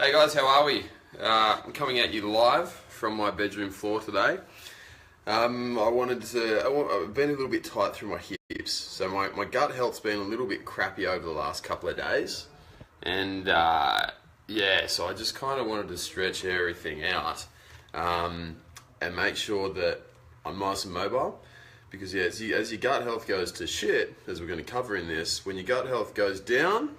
Hey guys, how are we? I'm coming at you live from my bedroom floor today. I've been a little bit tight through my hips, so my gut health's been a little bit crappy over the last couple of days. And so I just kind of wanted to stretch everything out and make sure that I'm nice and mobile. Because as your gut health goes to shit, as we're going to cover in this, when your gut health goes down,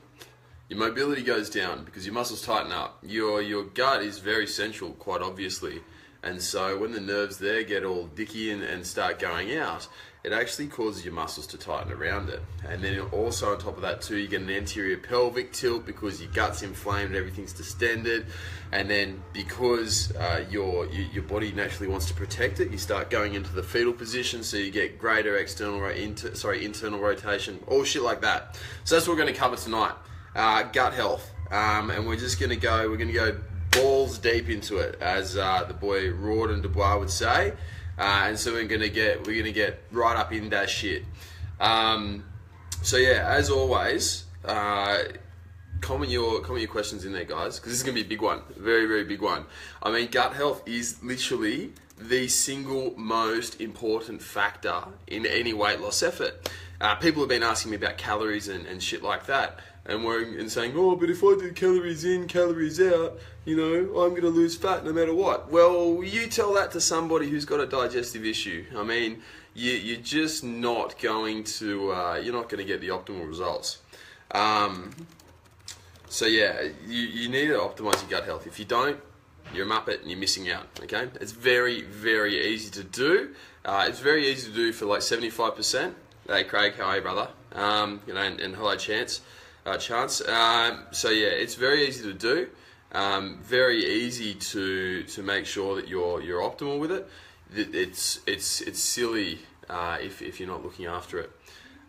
your mobility goes down because your muscles tighten up. Your gut is very central, quite obviously. And so when the nerves there get all dicky and start going out, it actually causes your muscles to tighten around it. And then also on top of that too, you get an anterior pelvic tilt because your gut's inflamed and everything's distended. And then because your body naturally wants to protect it, you start going into the fetal position, so you get greater internal rotation, all shit like that. So that's what we're going to cover tonight. Gut health, and we're going to go balls deep into it, as the boy Rawdon Dubois would say, and so we're gonna get right up in that shit. So yeah, as always, comment your questions in there, guys, because this is gonna be a big one, very, very big one. I mean, gut health is literally the single most important factor in any weight loss effort. People have been asking me about calories and shit like that. And saying, oh, but if I do calories in, calories out, I'm going to lose fat no matter what. Well, you tell that to somebody who's got a digestive issue. I mean, you're just not going to, get the optimal results. So yeah, you need to optimize your gut health. If you don't, you're a muppet and you're missing out, okay? It's very, very easy to do. It's very easy to do for like 75%. Hey, Craig, how are you, brother? And hello, Chance. So yeah, it's very easy to do, very easy to make sure that you're optimal with it. It's silly if you're not looking after it.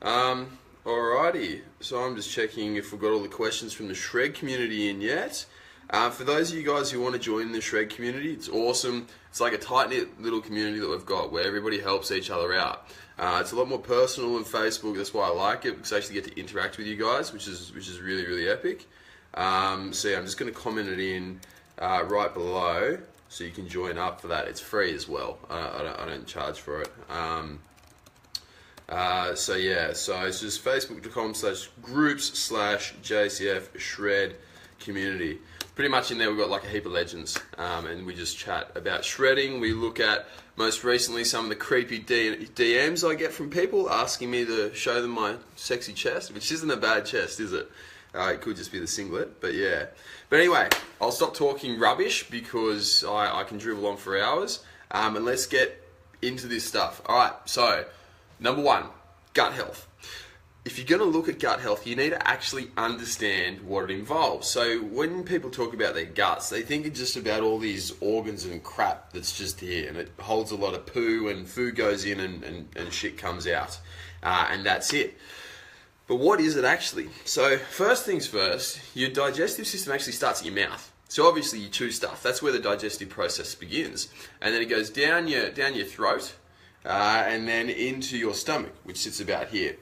Alrighty, so I'm just checking if we've got all the questions from the Shred community in yet. For those of you guys who want to join the Shred community, it's awesome. It's like a tight-knit little community that we've got where everybody helps each other out. It's a lot more personal than Facebook. That's why I like it, because I actually get to interact with you guys, which is really, really epic. So yeah, I'm just going to comment it in right below so you can join up for that. It's free as well. I don't charge for it. So it's just facebook.com/groups/JCF Shred community. Pretty much in there we've got like a heap of legends, and we just chat about shredding. We look at, most recently, some of the creepy DMs I get from people asking me to show them my sexy chest, which isn't a bad chest, is it? It could just be the singlet, but yeah. But anyway, I'll stop talking rubbish because I can drivel on for hours, and let's get into this stuff. Alright, so number one, gut health. If you're going to look at gut health, you need to actually understand what it involves. So when people talk about their guts, they think it's just about all these organs and crap that's just here, and it holds a lot of poo, and food goes in and shit comes out, and that's it. But what is it actually? So first things first, your digestive system actually starts at your mouth. So obviously you chew stuff. That's where the digestive process begins. And then it goes down your throat, and then into your stomach, which sits about here.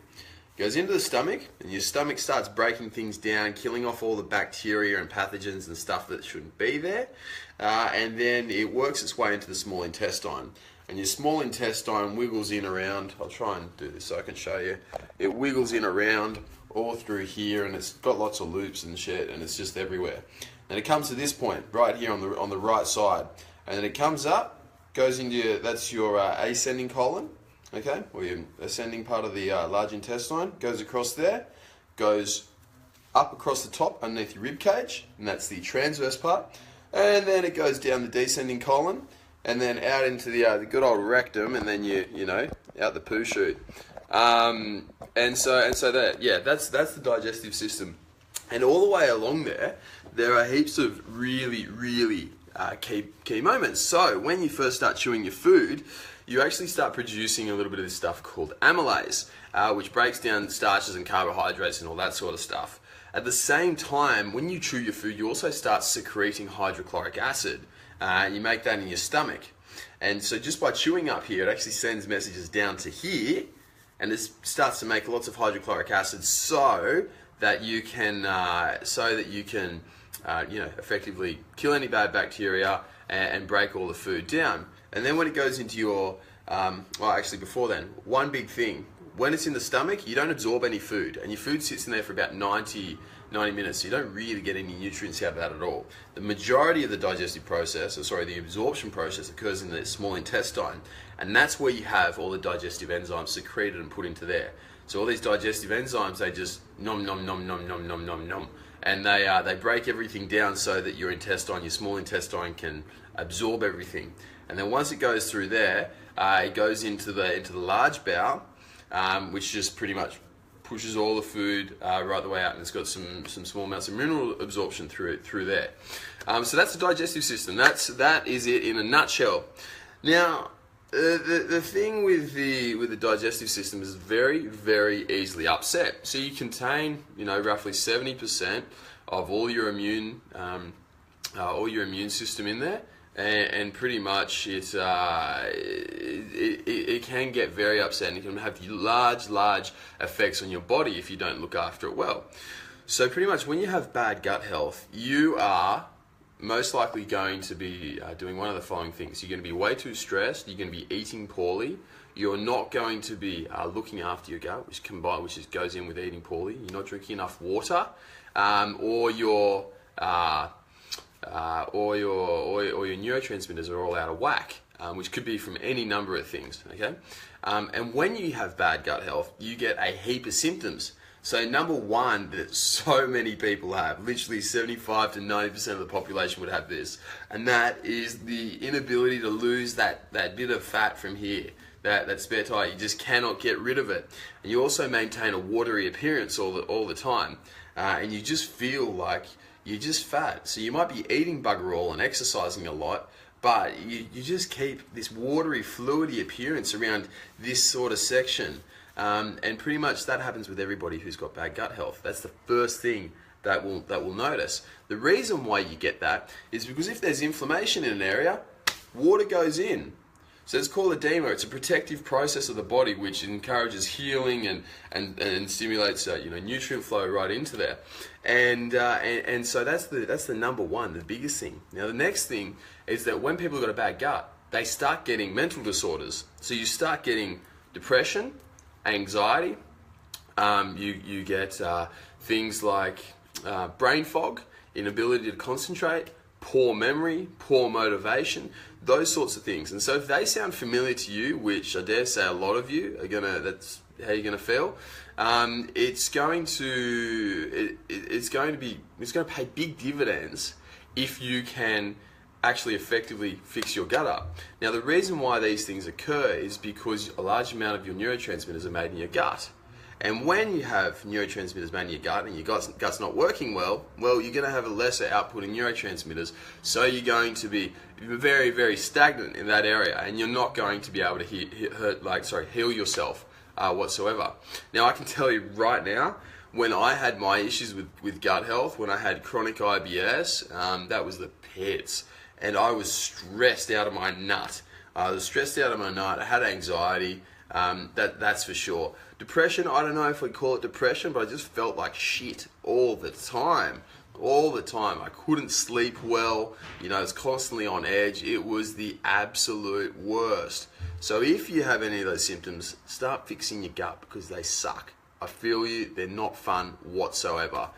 Goes into the stomach, and your stomach starts breaking things down, killing off all the bacteria and pathogens and stuff that shouldn't be there, and then it works its way into the small intestine. And your small intestine wiggles in around, I'll try and do this so I can show you. It wiggles in around all through here, and it's got lots of loops and shit, and it's just everywhere. And it comes to this point, right here on the right side, and then it comes up, goes into that's your ascending colon. Okay, or your ascending part of the large intestine, goes across there, goes up across the top underneath your rib cage, and that's the transverse part, and then it goes down the descending colon, and then out into the good old rectum, and then out the poo chute, and so that's the digestive system, and all the way along there are heaps of really, really key moments. So when you first start chewing your food, you actually start producing a little bit of this stuff called amylase, which breaks down starches and carbohydrates and all that sort of stuff. At the same time, when you chew your food, you also start secreting hydrochloric acid. You make that in your stomach. And so just by chewing up here, it actually sends messages down to here, and it starts to make lots of hydrochloric acid so that you can effectively kill any bad bacteria and break all the food down. And then when it goes into your, before then, one big thing, when it's in the stomach, you don't absorb any food, and your food sits in there for about 90 minutes, so you don't really get any nutrients out of that at all. The majority of the digestive process, the absorption process occurs in the small intestine, and that's where you have all the digestive enzymes secreted and put into there. So all these digestive enzymes, they just nom nom nom nom nom nom nom nom, and they break everything down so that your small intestine can absorb everything. And then once it goes through there, it goes into the large bowel, which just pretty much pushes all the food right the way out, and it's got some small amounts of mineral absorption through there. So that's the digestive system. That is it in a nutshell. Now, the thing with the digestive system is very, very easily upset. So you contain, roughly 70% of all your immune system in there. And pretty much it can get very upset, and it can have large effects on your body if you don't look after it well. So pretty much when you have bad gut health, you are most likely going to be doing one of the following things. You're going to be way too stressed, you're going to be eating poorly, you're not going to be looking after your gut, which goes in with eating poorly, you're not drinking enough water, or your neurotransmitters are all out of whack, which could be from any number of things, okay? And when you have bad gut health, you get a heap of symptoms. So number one that so many people have, literally 75 to 90% of the population would have this, and that is the inability to lose that bit of fat from here, that spare tire. You just cannot get rid of it. And you also maintain a watery appearance all the time, and you just feel like you're just fat. So you might be eating bugger all and exercising a lot, but you just keep this watery, fluidy appearance around this sort of section. And pretty much that happens with everybody who's got bad gut health. That's the first thing that will notice. The reason why you get that is because if there's inflammation in an area, water goes in. So it's called edema. It's a protective process of the body which encourages healing and stimulates nutrient flow right into there. And so that's the number one, the biggest thing. Now the next thing is that when people have got a bad gut, they start getting mental disorders. So you start getting depression, anxiety. You get things like brain fog, inability to concentrate, poor memory, poor motivation, those sorts of things. And so if they sound familiar to you, which I dare say a lot of you are that's how you're gonna feel, it's going to pay big dividends if you can actually effectively fix your gut up. Now the reason why these things occur is because a large amount of your neurotransmitters are made in your gut. And when you have neurotransmitters made in your gut and your gut's not working well, you're going to have a lesser output in neurotransmitters. So you're going to be very, very stagnant in that area, and you're not going to be able to heal yourself whatsoever. Now I can tell you right now, when I had my issues with gut health, when I had chronic IBS, that was the pits. And I was stressed out of my nut. I had anxiety. That's for sure. Depression, I don't know if we call it depression, but I just felt like shit all the time. I couldn't sleep well. I was constantly on edge. It was the absolute worst. So if you have any of those symptoms, start fixing your gut because they suck. I feel you. They're not fun whatsoever.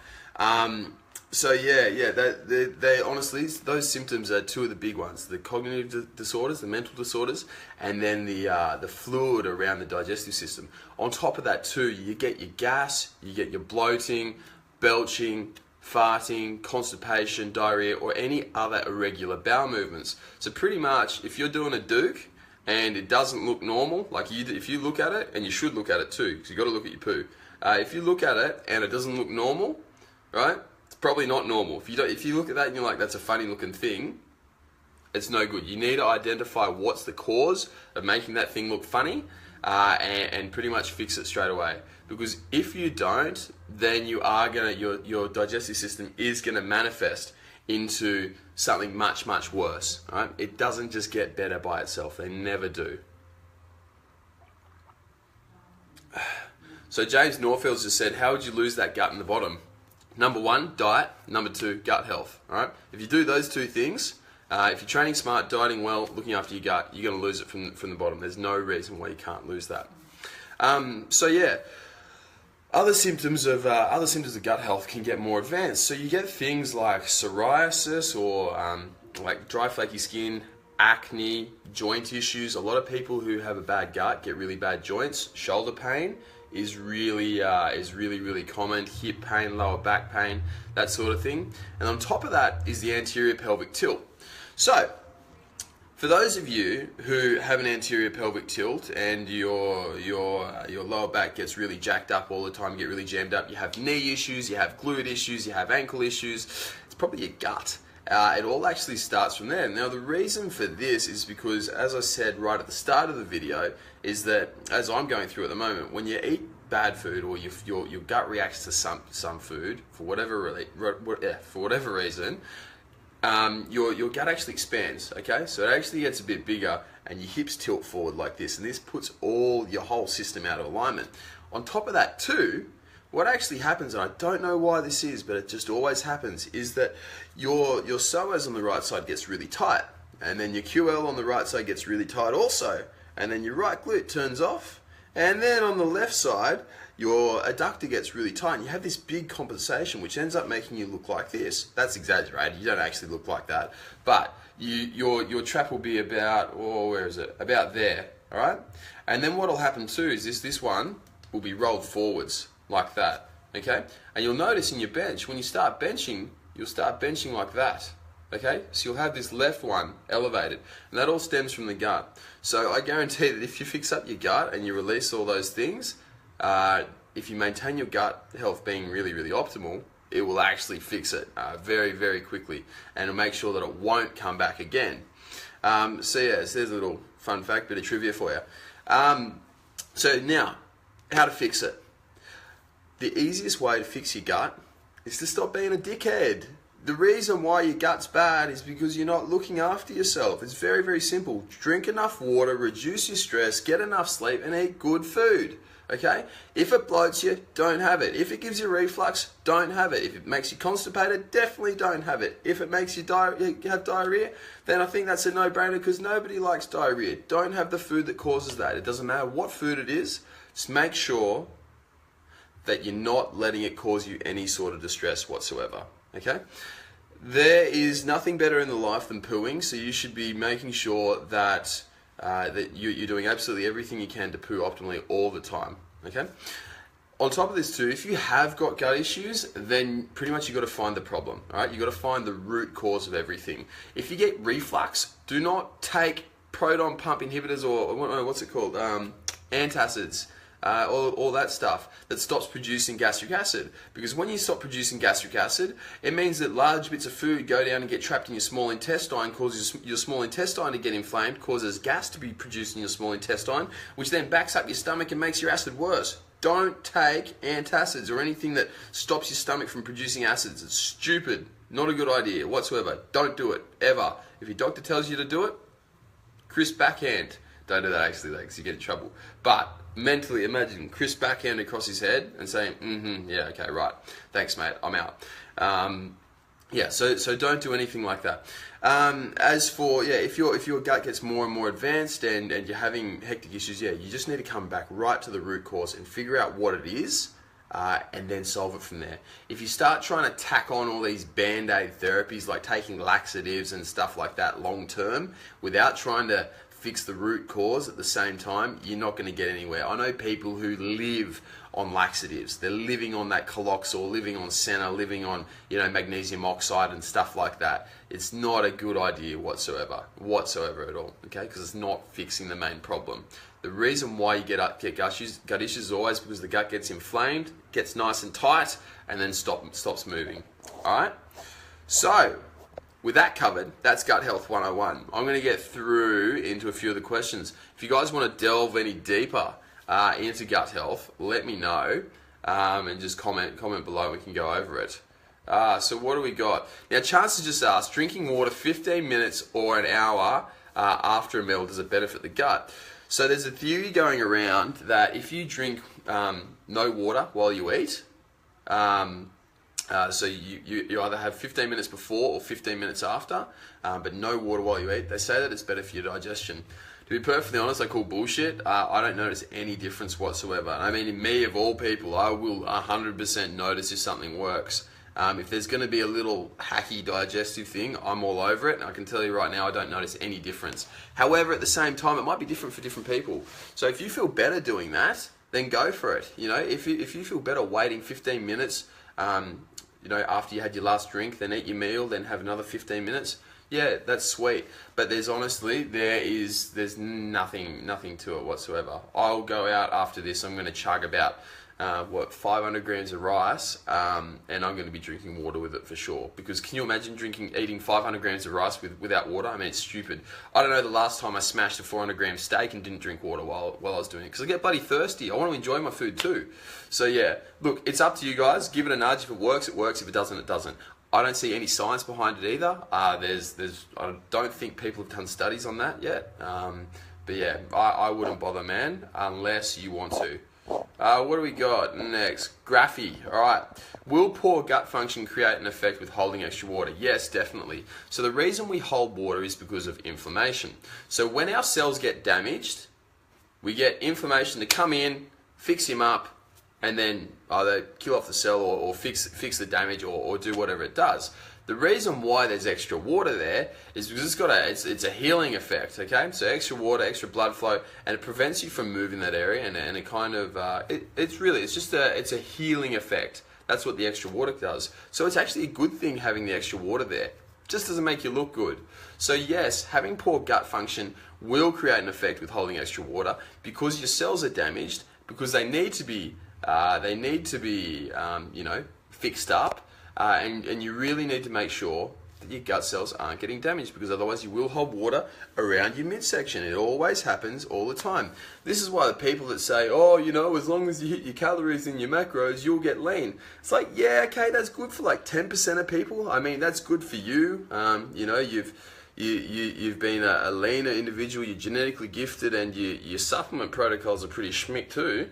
So they honestly, those symptoms are two of the big ones: the cognitive disorders, the mental disorders, and then the fluid around the digestive system. On top of that too, you get your gas, you get your bloating, belching, farting, constipation, diarrhea, or any other irregular bowel movements. So pretty much, if you're doing a Duke and it doesn't look normal, if you look at it, and you should look at it too, because you've got to look at your poo. If you look at it and it doesn't look normal, right? Probably not normal. If you look at that and you're like, that's a funny looking thing, it's no good. You need to identify what's the cause of making that thing look funny, and pretty much fix it straight away. Because if you don't, then your digestive system is gonna manifest into something much, much worse. Right? It doesn't just get better by itself. They never do. So James Norfield's just said, how would you lose that gut in the bottom? Number one, diet. Number two, gut health. All right. If you do those two things, if you're training smart, dieting well, looking after your gut, you're going to lose it from the bottom. There's no reason why you can't lose that. So yeah, other symptoms of gut health can get more advanced. So you get things like psoriasis or like dry, flaky skin, acne, joint issues. A lot of people who have a bad gut get really bad joints. Shoulder pain is really common. Hip pain, lower back pain, that sort of thing. And on top of that is the anterior pelvic tilt. So, for those of you who have an anterior pelvic tilt and your lower back gets really jacked up all the time, you get really jammed up, you have knee issues, you have glute issues, you have ankle issues, it's probably your gut. It all actually starts from there. Now the reason for this is because, as I said right at the start of the video, is that as I'm going through at the moment, when you eat bad food or your gut reacts to some food for whatever reason, your gut actually expands, okay? So it actually gets a bit bigger and your hips tilt forward like this, and this puts your whole system out of alignment. On top of that too, what actually happens, and I don't know why this is, but it just always happens, is that your psoas on the right side gets really tight, and then your QL on the right side gets really tight also, and then your right glute turns off, and then on the left side, your adductor gets really tight, and you have this big compensation, which ends up making you look like this. That's exaggerated. You don't actually look like that, but your trap will be about, about there, all right? And then what will happen too is this one will be rolled forwards like that, okay? And you'll notice in your bench, when you start benching, you'll start benching like that, okay? So you'll have this left one elevated, and that all stems from the gut. So I guarantee that if you fix up your gut and you release all those things, if you maintain your gut health being really optimal, it will actually fix it very quickly, and it'll make sure that it won't come back again. So yeah, so there's a little fun fact, bit of trivia for you. So now, how to fix it? The easiest way to fix your gut is to stop being a dickhead. The reason why your gut's bad is because you're not looking after yourself. It's very simple. Drink enough water, reduce your stress, get enough sleep, and eat good food. Okay? If it bloats you, don't have it. If it gives you reflux, don't have it. If it makes you constipated, definitely don't have it. If it makes you have diarrhea, then I think that's a no-brainer because nobody likes diarrhea. Don't have the food that causes that. It doesn't matter what food it is. Just make sure that you're not letting it cause you any sort of distress whatsoever. Okay? There is nothing better in the life than pooing, so you should be making sure that you're doing absolutely everything you can to poo optimally all the time. Okay? On top of this too, if you have got gut issues, then pretty much you've got to find the problem. All right? You've got to find the root cause of everything. If you get reflux, do not take proton pump inhibitors or what's it called? Antacids. All that stuff that stops producing gastric acid. Because when you stop producing gastric acid, it means that large bits of food go down and get trapped in your small intestine, causes your small intestine to get inflamed, causes gas to be produced in your small intestine, which then backs up your stomach and makes your acid worse. Don't take antacids or anything that stops your stomach from producing acids. It's stupid. Not a good idea whatsoever. Don't do it, ever. If your doctor tells you to do it, crisp backhand. Don't do that actually, because you get in trouble. But mentally imagine Chris backhand across his head and saying, yeah, okay, right. Thanks, mate. I'm out. Yeah, so don't do anything like that. As for, if your gut gets more and more advanced and you're having hectic issues, you just need to come back right to the root cause and figure out what it is, and then solve it from there. If you start trying to tack on all these band-aid therapies like taking laxatives and stuff like that long term without trying to fix the root cause at the same time, you're not going to get anywhere. I know people who live on laxatives. They're living on that Caloxol, living on Senna, living on magnesium oxide and stuff like that. It's not a good idea whatsoever at all, okay? Because it's not fixing the main problem. The reason why you get gut issues is always because the gut gets inflamed, gets nice and tight, and then stops moving. All right? So, with that covered, that's Gut Health 101. I'm going to get through into a few of the questions. If you guys want to delve any deeper into gut health, let me know and just comment below. We can go over it. So what do we got? Now, Chance has just asked, drinking water 15 minutes or an hour after a meal, does it benefit the gut? So there's a theory going around that if you drink no water while you eat, So you either have 15 minutes before or 15 minutes after, but no water while you eat. They say that it's better for your digestion. To be perfectly honest, I call bullshit. I don't notice any difference whatsoever. I mean, in me, of all people, I will 100% notice if something works. If there's going to be a little hacky digestive thing, I'm all over it. And I can tell you right now, I don't notice any difference. However, at the same time, it might be different for different people. So if you feel better doing that, then go for it. You know, if you feel better waiting 15 minutes, after you had your last drink, then eat your meal, then have another 15 minutes. Yeah, that's sweet. But there's nothing to it whatsoever. I'll go out after this. I'm going to chug about 500 grams of rice, and I'm going to be drinking water with it for sure. Because can you imagine eating 500 grams of rice without water? I mean, it's stupid. I don't know the last time I smashed a 400 gram steak and didn't drink water while I was doing it, because I get bloody thirsty. I want to enjoy my food too. So yeah, look, it's up to you guys. Give it a nudge. If it works, it works. If it doesn't, it doesn't. I don't see any science behind it either. I don't think people have done studies on that yet. But yeah, I wouldn't bother, man, unless you want to. What do we got next? Graphy. All right. Will poor gut function create an effect with holding extra water? Yes, definitely. So the reason we hold water is because of inflammation. So when our cells get damaged, we get inflammation to come in, fix him up, and then either kill off the cell or fix the damage or do whatever it does. The reason why there's extra water there is because it's a healing effect, okay? So extra water, extra blood flow, and it prevents you from moving that area, and it kind of it's a healing effect. That's what the extra water does. So it's actually a good thing having the extra water there. Just doesn't make you look good. So yes, having poor gut function will create an effect with holding extra water because your cells are damaged, because they need to be fixed up. And you really need to make sure that your gut cells aren't getting damaged, because otherwise you will hold water around your midsection. It always happens all the time. This is why the people that say, as long as you hit your calories and your macros, you'll get lean. It's like, yeah, okay, that's good for like 10% of people. I mean, that's good for you. You've been a leaner individual, you're genetically gifted, and your supplement protocols are pretty schmick too.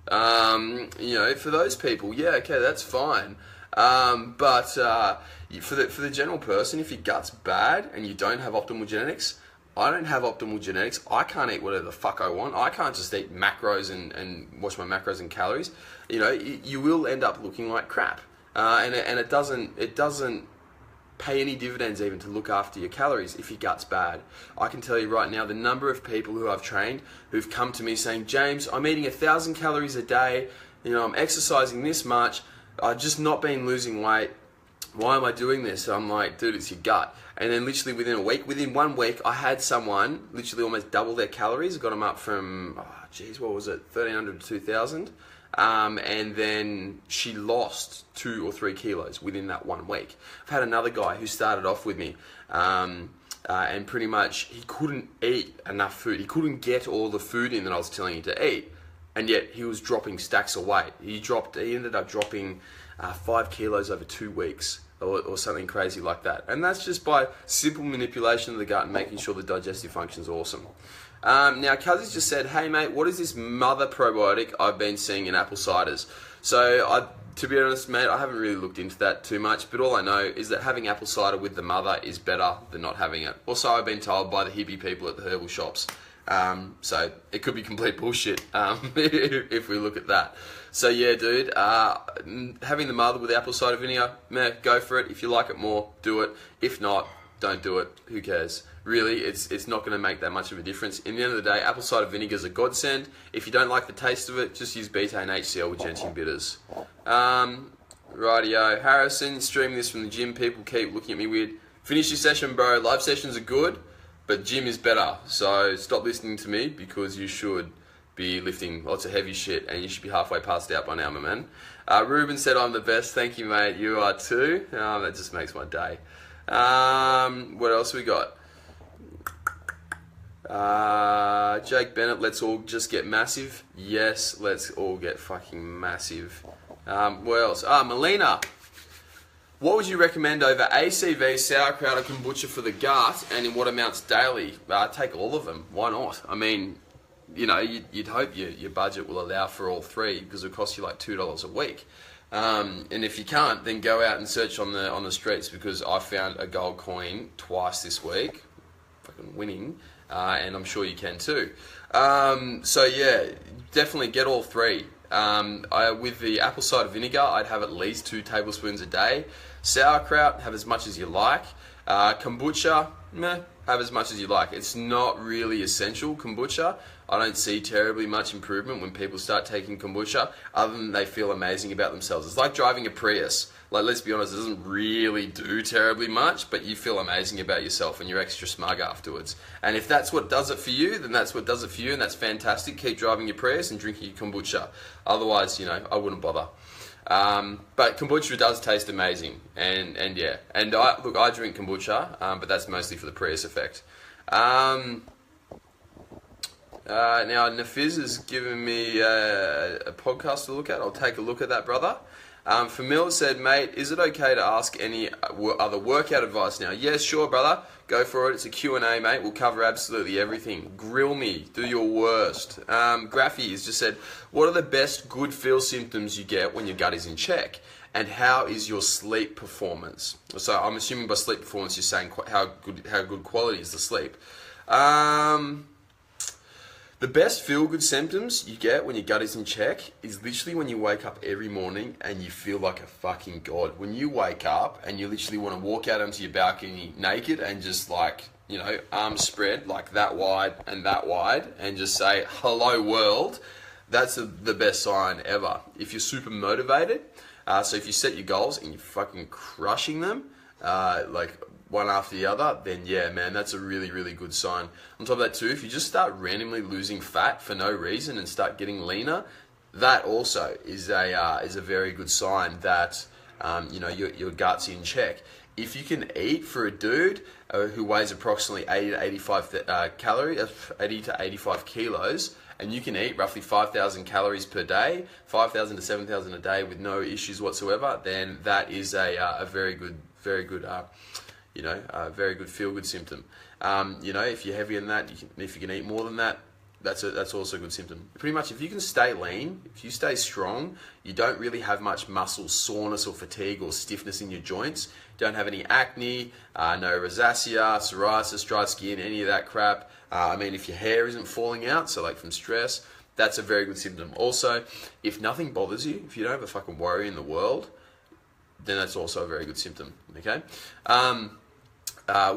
For those people, yeah, okay, that's fine. But for the general person, if your gut's bad and you don't have optimal genetics, I don't have optimal genetics. I can't eat whatever the fuck I want. I can't just eat macros and watch my macros and calories. You will end up looking like crap. And it doesn't pay any dividends even to look after your calories if your gut's bad. I can tell you right now, the number of people who I've trained who've come to me saying, James, I'm eating 1,000 calories a day. I'm exercising this much. I've just not been losing weight. Why am I doing this? So I'm like, dude, it's your gut. And then literally within 1 week, I had someone literally almost double their calories. Got them up from, 1,300 to 2,000. And then she lost 2 or 3 kilos within that 1 week. I've had another guy who started off with me, and pretty much he couldn't eat enough food. He couldn't get all the food in that I was telling him to eat. And yet he was dropping stacks of weight. He ended up dropping 5 kilos over 2 weeks or something crazy like that. And that's just by simple manipulation of the gut and making sure the digestive function is awesome. Now, Kuzzy's just said, hey mate, what is this mother probiotic I've been seeing in apple ciders? So to be honest, mate, I haven't really looked into that too much, but all I know is that having apple cider with the mother is better than not having it. Also, I've been told by the hippie people at the herbal shops. So it could be complete bullshit if we look at that. So yeah, dude, having the mother with apple cider vinegar, meh, go for it. If you like it more, do it. If not, don't do it. Who cares? Really, it's not going to make that much of a difference. In the end of the day, apple cider vinegar is a godsend. If you don't like the taste of it, just use betaine HCl with gentian bitters. Rightio, Harrison, streaming this from the gym. People keep looking at me weird. Finish your session, bro. Live sessions are good, but gym is better. So stop listening to me, because you should be lifting lots of heavy shit and you should be halfway passed out by now, my man. Ruben said I'm the best. Thank you, mate. You are too. That just makes my day. What else we got? Jake Bennett, let's all just get massive. Yes, let's all get fucking massive. What else? Melina. What would you recommend over ACV, sauerkraut, or kombucha for the gut, and in what amounts daily? Take all of them. Why not? I mean, you'd hope your budget will allow for all three, because it costs you like $2 a week. And if you can't, then go out and search on the streets, because I found a gold coin twice this week, fucking winning, and I'm sure you can too. So yeah, definitely get all three. With the apple cider vinegar, I'd have at least 2 tablespoons a day. Sauerkraut, have as much as you like. Kombucha, meh, have as much as you like. It's not really essential, kombucha. I don't see terribly much improvement when people start taking kombucha, other than they feel amazing about themselves. It's like driving a Prius. Like, let's be honest, it doesn't really do terribly much, but you feel amazing about yourself and you're extra smug afterwards. And if that's what does it for you, then that's what does it for you, and that's fantastic. Keep driving your Prius and drinking your kombucha. Otherwise, I wouldn't bother. But kombucha does taste amazing, and yeah. And I drink kombucha, but that's mostly for the Prius effect. Now, Nafiz has given me a podcast to look at. I'll take a look at that, brother. Famil said, mate, is it okay to ask any other workout advice now? Yes, sure, brother. Go for it. It's a Q&A, mate. We'll cover absolutely everything. Grill me. Do your worst. Graffy has just said, what are the best good feel symptoms you get when your gut is in check? And how is your sleep performance? So I'm assuming by sleep performance, you're saying how good quality is the sleep. The best feel-good symptoms you get when your gut is in check is literally when you wake up every morning and you feel like a fucking god. When you wake up and you literally want to walk out onto your balcony naked and just arms spread like that wide and just say, hello world, that's the best sign ever. If you're super motivated, so if you set your goals and you're fucking crushing them, one after the other, then yeah, man, that's a really, really good sign. On top of that too, if you just start randomly losing fat for no reason and start getting leaner, that also is a very good sign that your gut's in check. If you can eat, for a dude who weighs approximately 80 to 85 kilos, and you can eat roughly 5,000 calories per day, 5,000 to 7,000 a day with no issues whatsoever, then that is a very good a very good feel-good symptom. If you're heavier than that, if you can eat more than that, that's also a good symptom. Pretty much, if you can stay lean, if you stay strong, you don't really have much muscle soreness or fatigue or stiffness in your joints, don't have any acne, no rosacea, psoriasis, dry skin, any of that crap. If your hair isn't falling out, so like from stress, that's a very good symptom. Also, if nothing bothers you, if you don't have a fucking worry in the world, then that's also a very good symptom, okay?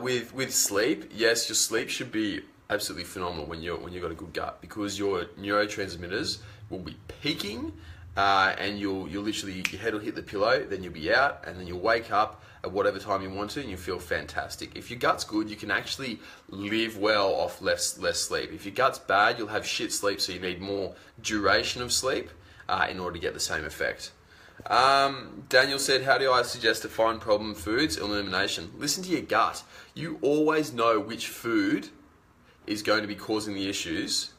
With sleep, yes, your sleep should be absolutely phenomenal when you've got a good gut, because your neurotransmitters will be peaking, and you'll literally, your head will hit the pillow, then you'll be out, and then you'll wake up at whatever time you want to, and you feel fantastic. If your gut's good, you can actually live well off less sleep. If your gut's bad, you'll have shit sleep, so you need more duration of sleep in order to get the same effect. Daniel said, how do I suggest to find problem foods? Elimination. Listen to your gut. You always know which food is going to be causing the issues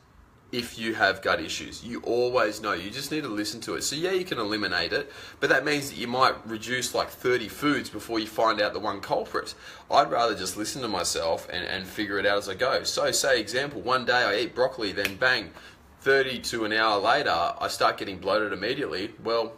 if you have gut issues. You always know. You just need to listen to it. So yeah, you can eliminate it, but that means that you might reduce like 30 foods before you find out the one culprit. I'd rather just listen to myself and figure it out as I go. So say example, one day I eat broccoli, then bang, 30 to an hour later, I start getting bloated immediately. Well,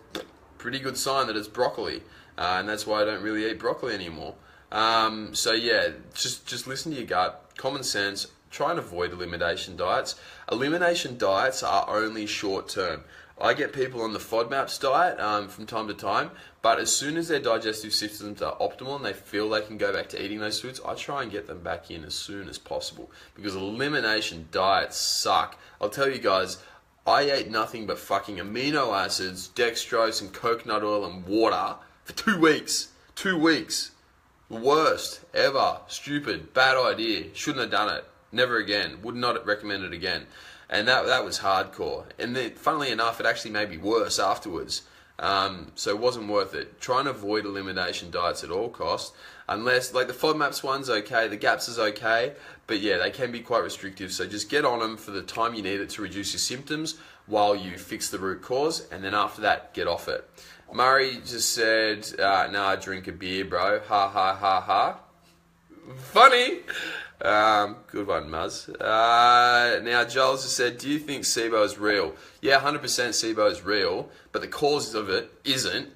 pretty good sign that it's broccoli, and that's why I don't really eat broccoli anymore. So yeah, just listen to your gut, common sense. Try and avoid elimination diets. Elimination diets are only short term. I get people on the FODMAPs diet from time to time, but as soon as their digestive systems are optimal and they feel they can go back to eating those foods, I try and get them back in as soon as possible, because elimination diets suck. I'll tell you guys, I ate nothing but fucking amino acids, dextrose and coconut oil and water for 2 weeks. 2 weeks. The worst ever. Stupid. Bad idea. Shouldn't have done it. Never again. Would not recommend it again. And that was hardcore. And then, funnily enough, it actually made me worse afterwards. So it wasn't worth it. Try and avoid elimination diets at all costs. Unless, like the FODMAPs one's okay, the GAPS is okay, but yeah, they can be quite restrictive. So just get on them for the time you need it to reduce your symptoms while you fix the root cause, and then after that, get off it. Murray just said, nah, drink a beer, bro. Ha, ha, ha, ha. Funny. Good one, Muzz. Now, Joel's just said, do you think SIBO is real? Yeah, 100% SIBO is real, but the cause of it isn't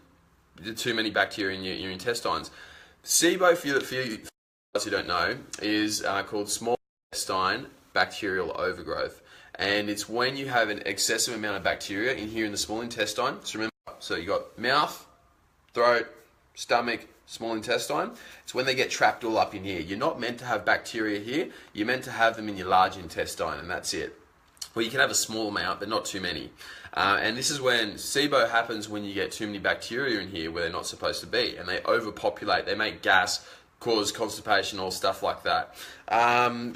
too many bacteria in your intestines. SIBO, for you who don't know, is called small intestine bacterial overgrowth. And it's when you have an excessive amount of bacteria in here in the small intestine. So remember, so you got mouth, throat, stomach, small intestine. It's when they get trapped all up in here. You're not meant to have bacteria here. You're meant to have them in your large intestine, and that's it. Well, you can have a small amount, but not too many. And this is when SIBO happens, when you get too many bacteria in here where they're not supposed to be, and they overpopulate. They make gas, cause constipation, all stuff like that.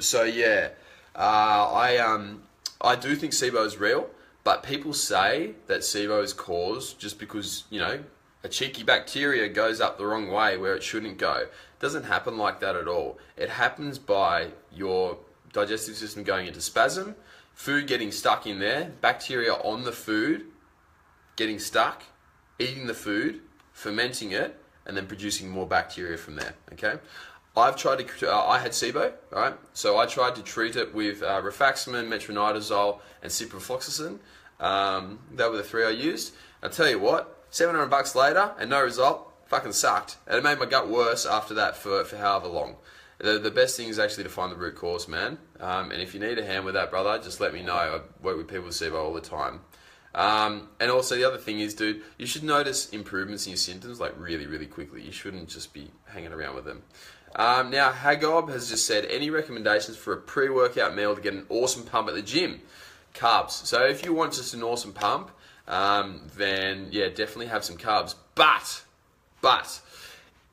So yeah, I do think SIBO is real, but people say that SIBO is caused just because, you know, a cheeky bacteria goes up the wrong way where it shouldn't go. It doesn't happen like that at all. It happens by your digestive system going into spasm, food getting stuck in there, bacteria on the food getting stuck, eating the food, fermenting it, and then producing more bacteria from there, okay? I've tried to, I had SIBO, right? So I tried to treat it with rifaximin, metronidazole, and ciprofloxacin. They were the three I used. I'll tell you what, $700 later and no result, fucking sucked. And it made my gut worse after that for however long. The best thing is actually to find the root cause, man. And if you need a hand with that, brother, just let me know. I work with people with SIBO all the time. And also the other thing is, dude, you should notice improvements in your symptoms like really, really quickly. You shouldn't just be hanging around with them. Now, Hagob has just said, any recommendations for a pre-workout meal to get an awesome pump at the gym? Carbs. So if you want just an awesome pump, then yeah, definitely have some carbs. But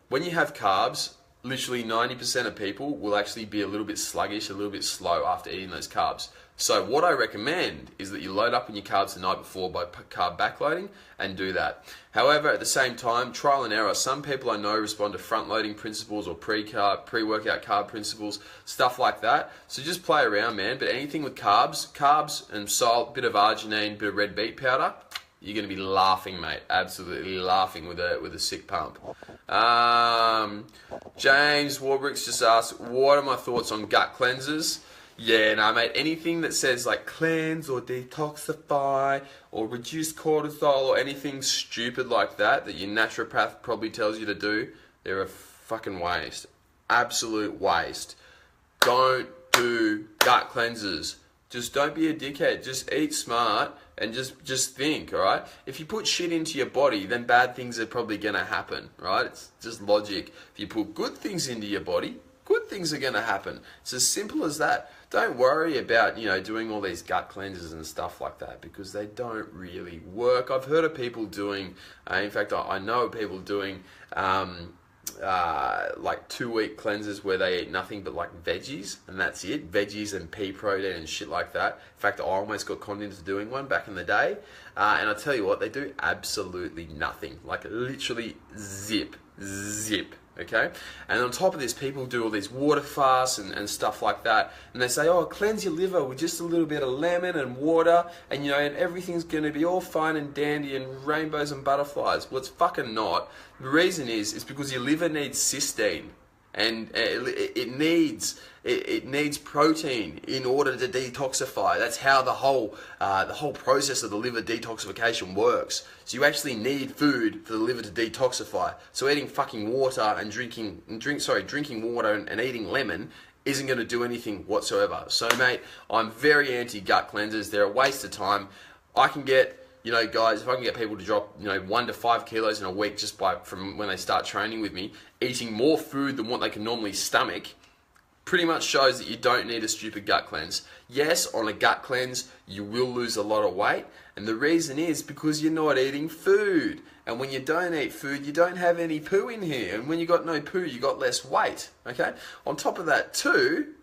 when you have carbs, literally 90% of people will actually be a little bit sluggish, a little bit slow after eating those carbs. So what I recommend is that you load up on your carbs the night before by carb backloading and do that. However, at the same time, trial and error. Some people I know respond to front-loading principles or pre-workout carb principles, stuff like that. So just play around, man. But anything with carbs and salt, bit of arginine, bit of red beet powder, you're going to be laughing, mate. Absolutely laughing with a sick pump. James Warbrick's just asked, what are my thoughts on gut cleansers? Yeah, no, mate, anything that says like cleanse or detoxify or reduce cortisol or anything stupid like that your naturopath probably tells you to do, they're a fucking waste. Absolute waste. Don't do gut cleansers. Just don't be a dickhead. Just eat smart and just think, alright? If you put shit into your body, then bad things are probably going to happen, right? It's just logic. If you put good things into your body, good things are going to happen. It's as simple as that. Don't worry about, doing all these gut cleanses and stuff like that because they don't really work. I've heard of people doing, in fact, I know of people doing like 2-week cleanses where they eat nothing but like veggies and that's it. Veggies and pea protein and shit like that. In fact, I almost got conned into doing one back in the day. And I tell you what, they do absolutely nothing. Like literally zip. Okay, and on top of this, people do all these water fasts and stuff like that, and they say, oh, cleanse your liver with just a little bit of lemon and water, and and everything's going to be all fine and dandy and rainbows and butterflies. Well, it's fucking not. The reason is because your liver needs cysteine, and it needs protein in order to detoxify. That's how the whole process of the liver detoxification works. So you actually need food for the liver to detoxify. So eating fucking water and drinking water and eating lemon isn't going to do anything whatsoever. So mate, I'm very anti gut cleansers. They're a waste of time. I can get guys, if I can get people to drop, 1 to 5 kilos in a week just from when they start training with me, eating more food than what they can normally stomach, pretty much shows that you don't need a stupid gut cleanse. Yes, on a gut cleanse, you will lose a lot of weight, and the reason is because you're not eating food. And when you don't eat food, you don't have any poo in here. And when you got no poo, you got less weight, okay? On top of that too,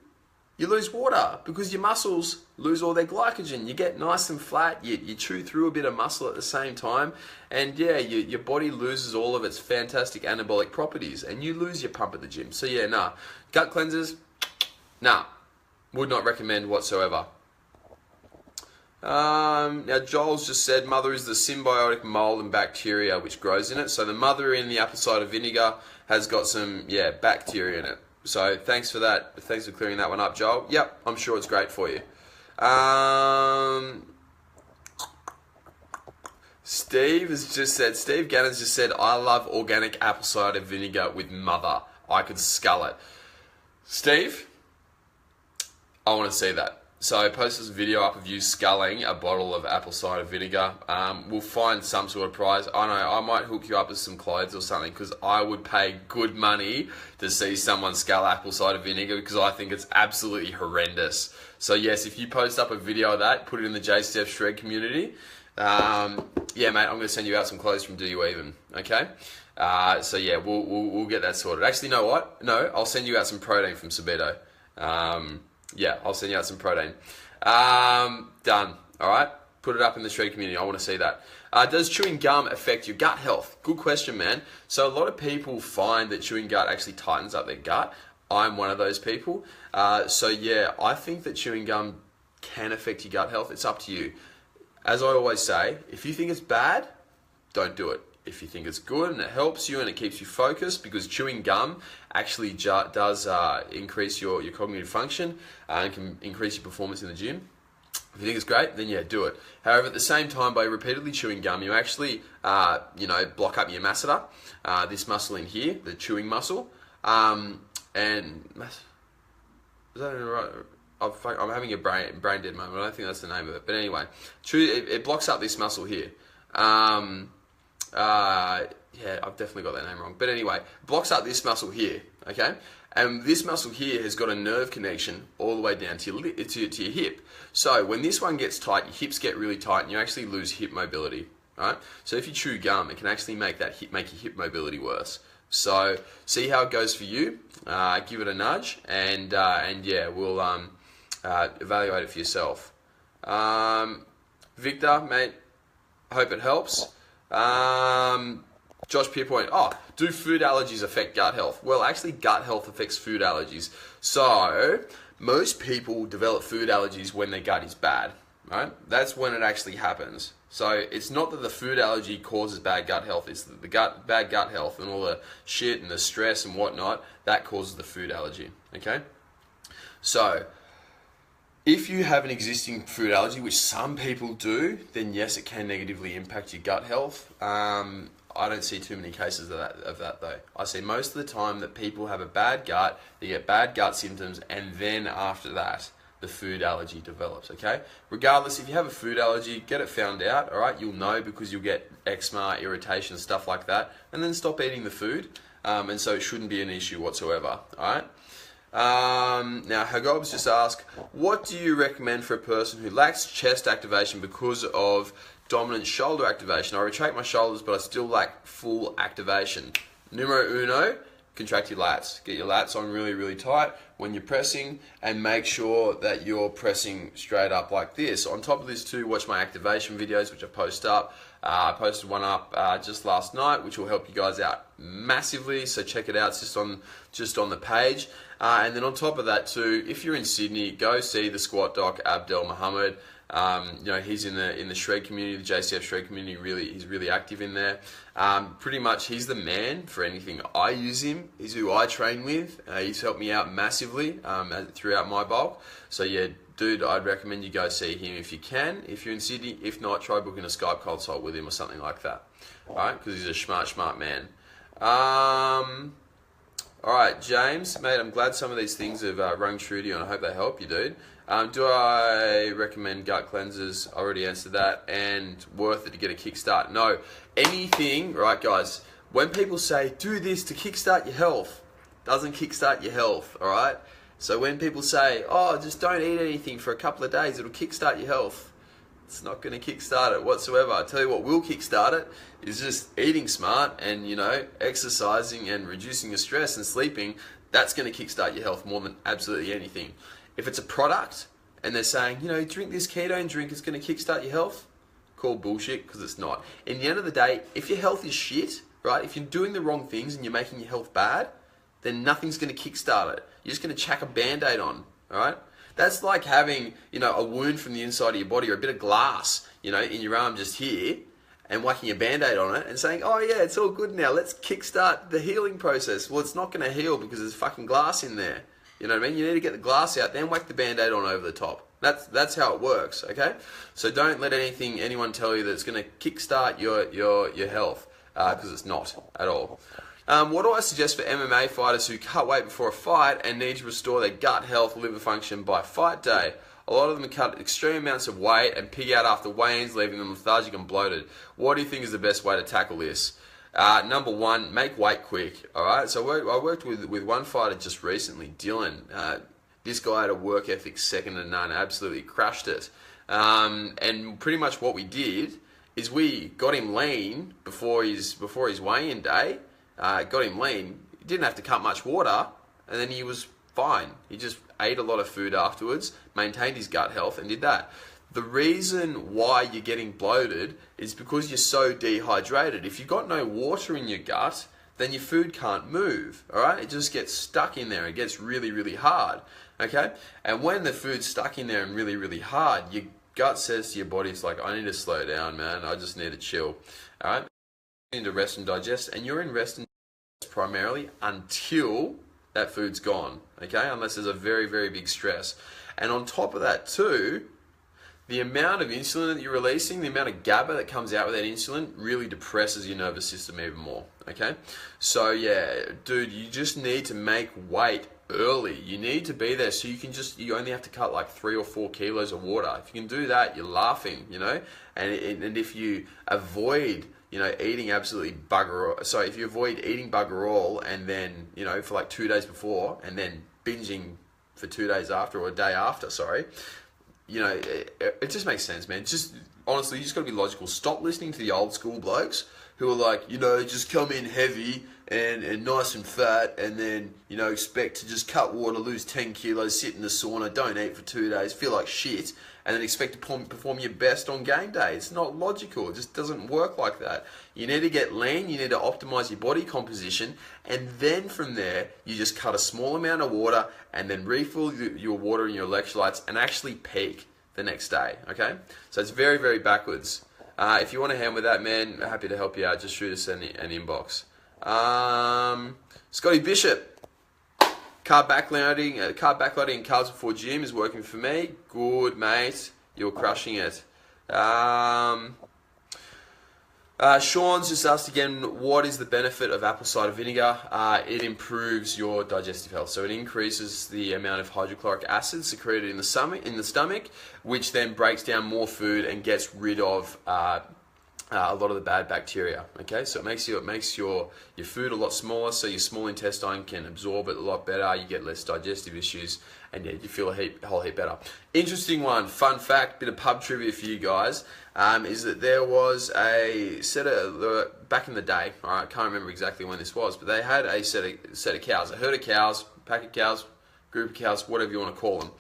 you lose water because your muscles lose all their glycogen. You get nice and flat, you chew through a bit of muscle at the same time, and yeah, your body loses all of its fantastic anabolic properties, and you lose your pump at the gym. So yeah, nah. Gut cleansers, nah. Would not recommend whatsoever. Now Joel's just said mother is the symbiotic mold and bacteria which grows in it. So the mother in the apple cider vinegar has got some bacteria in it. So thanks for that. Thanks for clearing that one up, Joel. Yep, I'm sure it's great for you. Steve Gannon's just said, I love organic apple cider vinegar with mother. I could scull it. Steve, I want to see that. So I posted this video up of you sculling a bottle of apple cider vinegar. We'll find some sort of prize. I know, I might hook you up with some clothes or something, because I would pay good money to see someone scull apple cider vinegar, because I think it's absolutely horrendous. So yes, if you post up a video of that, put it in the JCF Shred community. Yeah, mate, I'm going to send you out some clothes from Do You Even, okay? So yeah, we'll get that sorted. Actually, you know what? No, I'll send you out some protein from Sabedo. Yeah, I'll send you out some protein. Done. All right? Put it up in the Shred community. I want to see that. Does chewing gum affect your gut health? Good question, man. So a lot of people find that chewing gut actually tightens up their gut. I'm one of those people. So yeah, I think that chewing gum can affect your gut health. It's up to you. As I always say, if you think it's bad, don't do it. If you think it's good and it helps you and it keeps you focused, because chewing gum actually does increase your cognitive function and can increase your performance in the gym. If you think it's great, then yeah, do it. However, at the same time, by repeatedly chewing gum, you actually, block up your masseter, this muscle in here, the chewing muscle, and is that right? I'm having a brain dead moment. I don't think that's the name of it. But anyway, it blocks up this muscle here. Yeah, I've definitely got that name wrong. But anyway, blocks up this muscle here, okay? And this muscle here has got a nerve connection all the way down to your hip. So when this one gets tight, your hips get really tight and you actually lose hip mobility, right? So if you chew gum, it can actually make your hip mobility worse. So see how it goes for you. Give it a nudge, and yeah, we'll evaluate it for yourself. Victor, mate, I hope it helps. Josh Pierpoint, do food allergies affect gut health? Well, actually, gut health affects food allergies. So most people develop food allergies when their gut is bad, right? That's when it actually happens. So it's not that the food allergy causes bad gut health, it's the bad gut health and all the shit and the stress and whatnot, that causes the food allergy, okay? So if you have an existing food allergy, which some people do, then yes, it can negatively impact your gut health. I don't see too many cases of that though. I see most of the time that people have a bad gut, they get bad gut symptoms, and then after that, the food allergy develops, okay? Regardless, if you have a food allergy, get it found out, all right? You'll know, because you'll get eczema, irritation, stuff like that, and then stop eating the food, and so it shouldn't be an issue whatsoever, all right? Now, Hagob's just asked, what do you recommend for a person who lacks chest activation because of dominant shoulder activation? I retract my shoulders, but I still lack full activation. Numero uno, contract your lats. Get your lats on really, really tight when you're pressing, and make sure that you're pressing straight up like this. On top of this too, watch my activation videos, which I post up. I posted one up just last night, which will help you guys out massively. So check it out. It's just on the page. And then on top of that too, if you're in Sydney, go see the squat doc Abdel Mohammed. He's in the Shred community, the JCF Shred community. He's really active in there. Pretty much, he's the man for anything. I use him. He's who I train with. He's helped me out massively throughout my bulk. So yeah, dude, I'd recommend you go see him if you can. If you're in Sydney, if not, try booking a Skype consult with him or something like that. All right, because he's a smart man. All right, James, mate, I'm glad some of these things have rung true to you, and I hope they help you, dude. Do I recommend gut cleansers? I already answered that. And worth it to get a kickstart? No. Anything, right, guys, when people say, do this to kickstart your health, doesn't kickstart your health, all right? So when people say, just don't eat anything for a couple of days, it'll kickstart your health, it's not going to kickstart it whatsoever. I tell you what will kickstart it is just eating smart and, exercising and reducing your stress and sleeping. That's going to kickstart your health more than absolutely anything. If it's a product and they're saying, drink this ketone drink, it's going to kickstart your health, call bullshit, because it's not. In the end of the day, if your health is shit, right, if you're doing the wrong things and you're making your health bad, then nothing's going to kickstart it. You're just going to chuck a Band-Aid on, all right? That's like having, a wound from the inside of your body, or a bit of glass, in your arm just here, and whacking a band-aid on it and saying, oh yeah, it's all good now, let's kickstart the healing process. Well, it's not going to heal because there's fucking glass in there. You know what I mean? You need to get the glass out, then whack the band-aid on over the top. That's how it works, okay? So don't let anyone tell you that it's going to kickstart your health, because it's not at all. What do I suggest for MMA fighters who cut weight before a fight and need to restore their gut health, liver function by fight day? A lot of them cut extreme amounts of weight and pig out after weigh-ins, leaving them lethargic and bloated. What do you think is the best way to tackle this? Number one, make weight quick. All right. So I worked with one fighter just recently, Dylan. This guy had a work ethic second to none. Absolutely crushed it. And pretty much what we did is we got him lean before his weigh-in day. Got him lean. He didn't have to cut much water, and then he was fine. He just ate a lot of food afterwards, maintained his gut health, and did that. The reason why you're getting bloated is because you're so dehydrated. If you've got no water in your gut, then your food can't move, all right? It just gets stuck in there. It gets really, really hard, okay? And when the food's stuck in there and really, really hard, your gut says to your body, it's like, I need to slow down, man. I just need to chill, all right? You need to rest and digest, and you're in rest and digest primarily until that food's gone, okay? Unless there's a very, very big stress. And on top of that too, the amount of insulin that you're releasing, the amount of GABA that comes out with that insulin really depresses your nervous system even more, okay? So yeah, dude, you just need to make weight early. You need to be there so you only have to cut like 3 or 4 kilos of water. If you can do that, you're laughing, you know? And if you avoid, you know, eating absolutely bugger all, so if you avoid eating bugger all and then, you know, for like 2 days before and then binging for 2 days after, or a day after, sorry, you know, it just makes sense, man. Just honestly, you just got to be logical. Stop listening to the old school blokes who are like, you know, just come in heavy and nice and fat, and then, you know, expect to just cut water, lose 10 kilos, sit in the sauna, don't eat for 2 days, feel like shit, and then expect to perform your best on game day. It's not logical. It just doesn't work like that. You need to get lean, you need to optimize your body composition, and then from there, you just cut a small amount of water and then refill your water and your electrolytes and actually peak the next day, okay? So it's very, very backwards. If you want a hand with that, man, happy to help you out. Just shoot us an inbox. Scotty Bishop, carb backloading and carbs before gym is working for me. Good, mate. You're crushing it. Sean's just asked again, what is the benefit of apple cider vinegar? It improves your digestive health. So it increases the amount of hydrochloric acid secreted in the stomach, which then breaks down more food and gets rid of a lot of the bad bacteria. Okay, so it makes your food a lot smaller, so your small intestine can absorb it a lot better. You get less digestive issues, and yeah, you feel a whole heap better. Interesting one, fun fact, bit of pub trivia for you guys, is that there was a set of, back in the day, all right, I can't remember exactly when this was, but they had a set of cows, a herd of cows, pack of cows, group of cows, whatever you want to call them,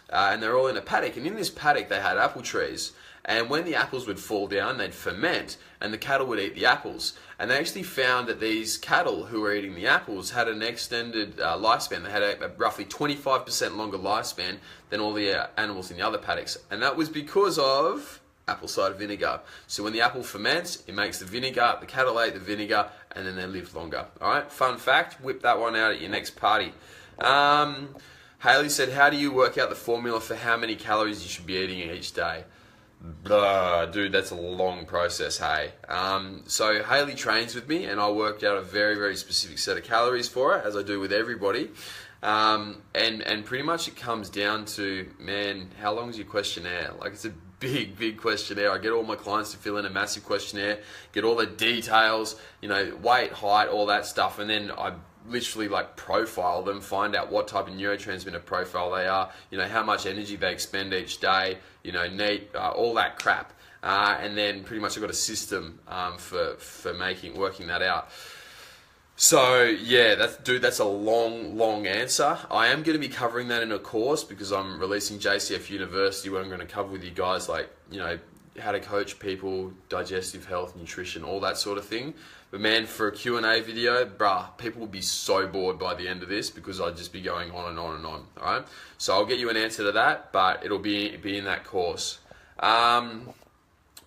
and they're all in a paddock, and in this paddock they had apple trees. And when the apples would fall down, they'd ferment, and the cattle would eat the apples. And they actually found that these cattle who were eating the apples had an extended lifespan. They had a roughly 25% longer lifespan than all the animals in the other paddocks. And that was because of apple cider vinegar. So when the apple ferments, it makes the vinegar, the cattle ate the vinegar, and then they lived longer. All right, fun fact, whip that one out at your next party. Haley said, how do you work out the formula for how many calories you should be eating each day? Dude, that's a long process, hey. So Haley trains with me, and I worked out a very, very specific set of calories for her, as I do with everybody. And pretty much it comes down to, man, how long is your questionnaire? Like, it's a big, big questionnaire. I get all my clients to fill in a massive questionnaire, get all the details, you know, weight, height, all that stuff, and then I literally like profile them, find out what type of neurotransmitter profile they are, you know, how much energy they expend each day, you know, all that crap. And then pretty much I've got a system for working that out. So yeah, that's a long answer. I am going to be covering that in a course because I'm releasing JCF University, where I'm going to cover with you guys, like, you know, how to coach people, digestive health, nutrition, all that sort of thing. But man, for a Q&A video, people will be so bored by the end of this because I'd just be going on and on and on, all right? So I'll get you an answer to that, but it'll be in that course. Right,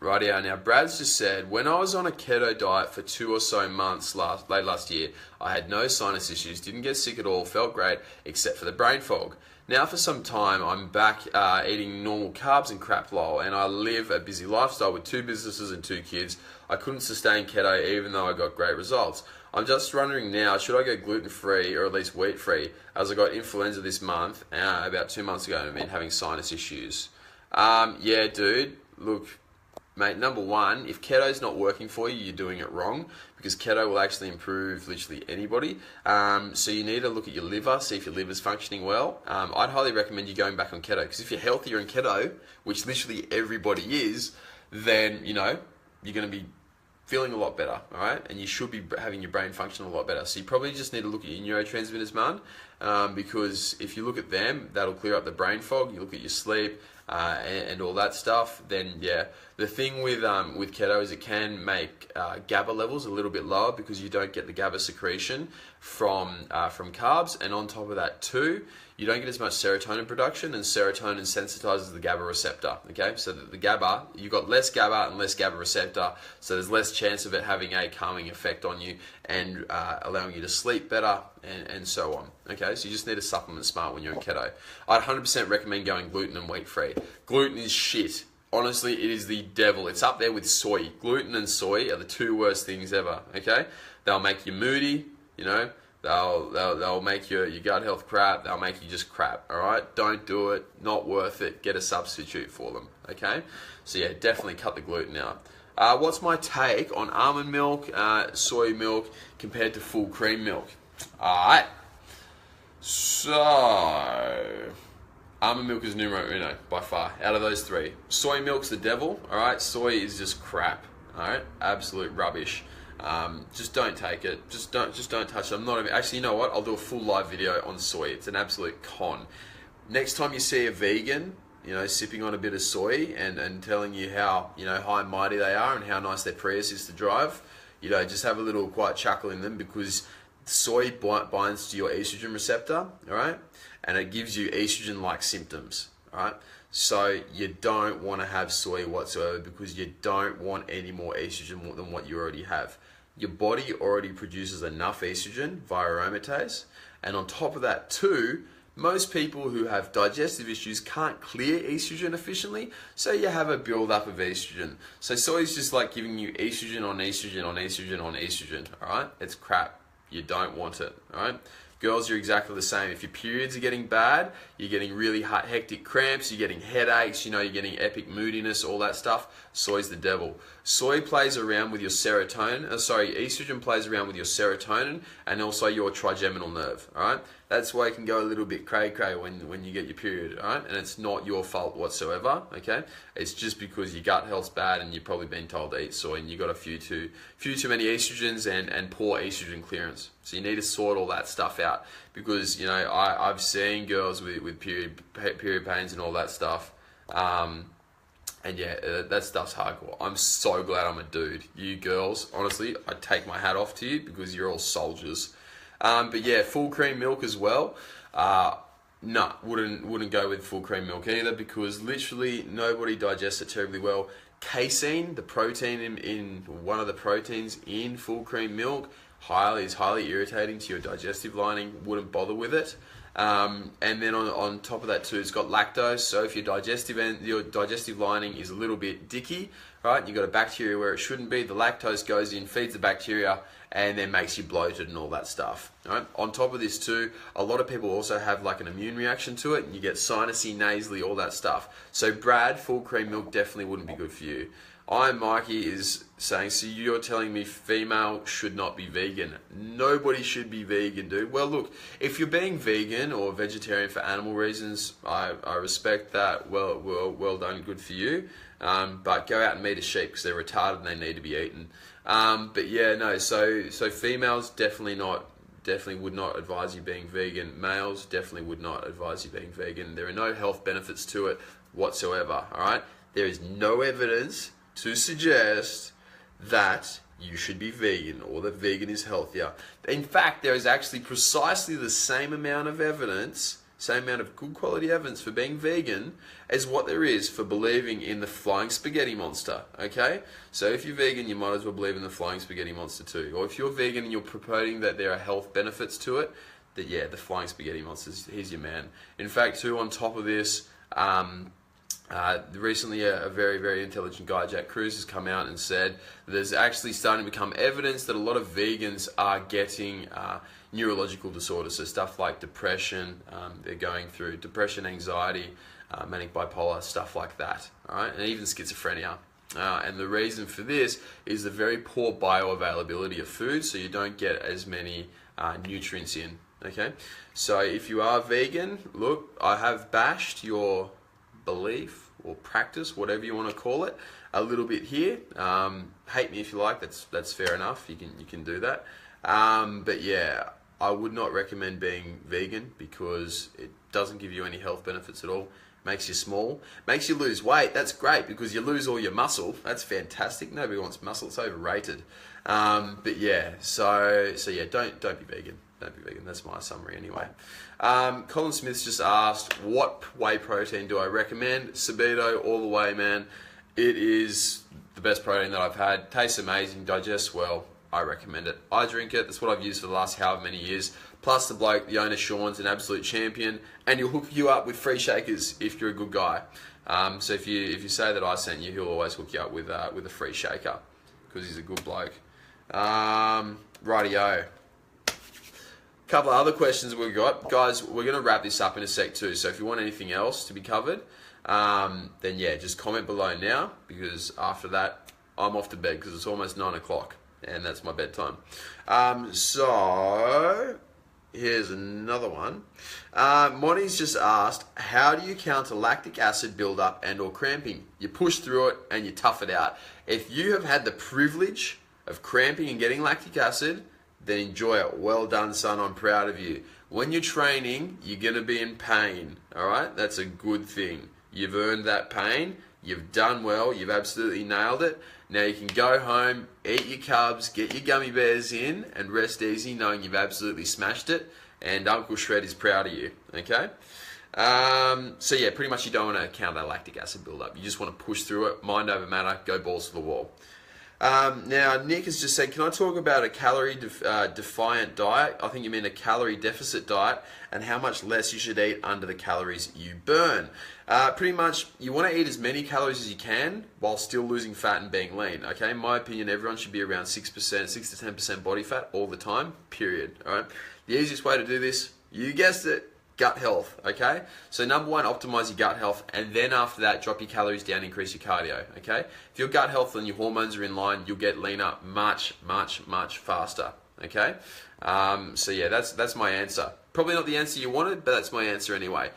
Rightio. Now, Brad's just said, when I was on a keto diet for 2 or so months late last year, I had no sinus issues, didn't get sick at all, felt great, except for the brain fog. Now, for some time, I'm back eating normal carbs and crap lol, and I live a busy lifestyle with 2 businesses and 2 kids. I couldn't sustain keto even though I got great results. I'm just wondering now, should I go gluten-free or at least wheat-free, as I got influenza this month, about 2 months ago, and I've been having sinus issues. Yeah, dude, look, mate, number one, if keto's not working for you, you're doing it wrong, because keto will actually improve literally anybody. So you need to look at your liver, see if your liver's functioning well. I'd highly recommend you going back on keto, because if you're healthier in keto, which literally everybody is, then, you know, you're going to be feeling a lot better, all right? And you should be having your brain function a lot better. So you probably just need to look at your neurotransmitters, man, because if you look at them, that'll clear up the brain fog. You look at your sleep, and all that stuff, then yeah. The thing with keto is it can make GABA levels a little bit lower because you don't get the GABA secretion from carbs, and on top of that too, you don't get as much serotonin production, and serotonin sensitizes the GABA receptor. Okay, so the GABA, you've got less GABA and less GABA receptor, so there's less chance of it having a calming effect on you and allowing you to sleep better and so on. Okay, so you just need to supplement smart when you're in keto. I'd 100% recommend going gluten and wheat free. Gluten is shit. Honestly, it is the devil. It's up there with soy. Gluten and soy are the 2 worst things ever. Okay, they'll make you moody. You know, they'll make your gut health crap. They'll make you just crap. All right, don't do it. Not worth it. Get a substitute for them. Okay, so yeah, definitely cut the gluten out. What's my take on almond milk, soy milk compared to full cream milk? All right, so almond milk is numero uno by far out of those 3. Soy milk's the devil. All right, soy is just crap. All right, absolute rubbish. Just don't take it. Just don't touch it. I'm not even, actually, you know what? I'll do a full live video on soy. It's an absolute con. Next time you see a vegan, you know, sipping on a bit of soy and telling you how, you know, high and mighty they are and how nice their Prius is to drive, you know, just have a little quiet chuckle in them, because soy binds to your estrogen receptor, all right, and it gives you estrogen-like symptoms, all right. So you don't want to have soy whatsoever, because you don't want any more estrogen than what you already have. Your body already produces enough estrogen via aromatase, and on top of that too, most people who have digestive issues can't clear estrogen efficiently, so you have a build-up of estrogen. So soy is just like giving you estrogen on estrogen on estrogen on estrogen, all right? It's crap. You don't want it, all right? Girls, you're exactly the same. If your periods are getting bad, you're getting really hectic cramps, you're getting headaches, you know, you're getting epic moodiness, all that stuff, soy's the devil. Soy plays around with your serotonin, estrogen plays around with your serotonin and also your trigeminal nerve, all right? That's why it can go a little bit cray-cray when you get your period, all right? And it's not your fault whatsoever, okay? It's just because your gut health's bad and you've probably been told to eat soy and you got a few too many estrogens and poor estrogen clearance. So you need to sort all that stuff out, because, you know, I've seen girls with period pains and all that stuff. And yeah, that stuff's hardcore. I'm so glad I'm a dude. You girls, honestly, I take my hat off to you, because you're all soldiers. But yeah, full cream milk as well. No, wouldn't go with full cream milk either, because literally nobody digests it terribly well. Casein, the protein in one of the proteins in full cream milk, is highly irritating to your digestive lining. Wouldn't bother with it. And then on top of that too, it's got lactose. So if your digestive lining is a little bit dicky, right? You've got a bacteria where it shouldn't be. The lactose goes in, feeds the bacteria, and then makes you bloated and all that stuff. Right? On top of this too, a lot of people also have like an immune reaction to it, and you get sinusy, nasally, all that stuff. So Brad, full cream milk definitely wouldn't be good for you. Mikey is saying, so you're telling me female should not be vegan? Nobody should be vegan, dude. Well, look, if you're being vegan or vegetarian for animal reasons, I respect that. Well done, good for you. But go out and meet a sheep, because they're retarded and they need to be eaten. But yeah, no. So females definitely would not advise you being vegan. Males definitely would not advise you being vegan. There are no health benefits to it whatsoever. All right, there is no evidence to suggest that you should be vegan or that vegan is healthier. In fact, there is actually precisely the same amount of evidence same amount of good quality evidence for being vegan as what there is for believing in the flying spaghetti monster, okay? So if you're vegan, you might as well believe in the flying spaghetti monster too. Or if you're vegan and you're promoting that there are health benefits to it, that yeah, the flying spaghetti monster, he's your man. In fact, too, on top of this, recently a very, very intelligent guy, Jack Kruse, has come out and said there's actually starting to become evidence that a lot of vegans are getting neurological disorders, so stuff like depression, they're going through depression, anxiety, manic bipolar, stuff like that, all right, and even schizophrenia. And the reason for this is the very poor bioavailability of food, so you don't get as many nutrients in, okay? So if you are vegan, look, I have bashed your belief or practice, whatever you want to call it, a little bit here. Hate me if you like, that's fair enough, you can do that. But yeah, I would not recommend being vegan because it doesn't give you any health benefits at all. Makes you small, makes you lose weight. That's great because you lose all your muscle. That's fantastic. Nobody wants muscle. It's overrated. But yeah, so yeah, don't be vegan. Don't be vegan. That's my summary anyway. Colin Smith's just asked, what whey protein do I recommend? Sabido all the way, man. It is the best protein that I've had. Tastes amazing. Digests well. I recommend it. I drink it. That's what I've used for the last however many years. Plus the bloke, the owner, Sean's an absolute champion, and he'll hook you up with free shakers if you're a good guy. So if you say that I sent you, he'll always hook you up with a free shaker because he's a good bloke. Rightio. Couple of other questions we've got. Guys, we're going to wrap this up in a sec too, so if you want anything else to be covered, then yeah, just comment below now, because after that, I'm off to bed because it's almost 9 o'clock, and that's my bedtime. So, here's another one. Monty's just asked, how do you counter lactic acid buildup and or cramping? You push through it and you tough it out. If you have had the privilege of cramping and getting lactic acid, then enjoy it. Well done, son. I'm proud of you. When you're training, you're going to be in pain. All right? That's a good thing. You've earned that pain. You've done well. You've absolutely nailed it. Now you can go home, eat your carbs, get your gummy bears in, and rest easy knowing you've absolutely smashed it. And Uncle Shred is proud of you. Okay? So yeah, pretty much you don't want to counter that lactic acid buildup. You just want to push through it. Mind over matter. Go balls to the wall. Now, Nick has just said, can I talk about a calorie defiant diet? I think you mean a calorie deficit diet, and how much less you should eat under the calories you burn. Pretty much, you want to eat as many calories as you can while still losing fat and being lean. Okay, in my opinion, everyone should be around 6%, 6 to 10% body fat all the time, period. All right, the easiest way to do this, you guessed it, gut health, okay? So number one, optimize your gut health, and then after that, drop your calories down, increase your cardio, okay? If your gut health and your hormones are in line, you'll get leaner much, much, much faster, okay? So yeah, that's my answer. Probably not the answer you wanted, but that's my answer anyway.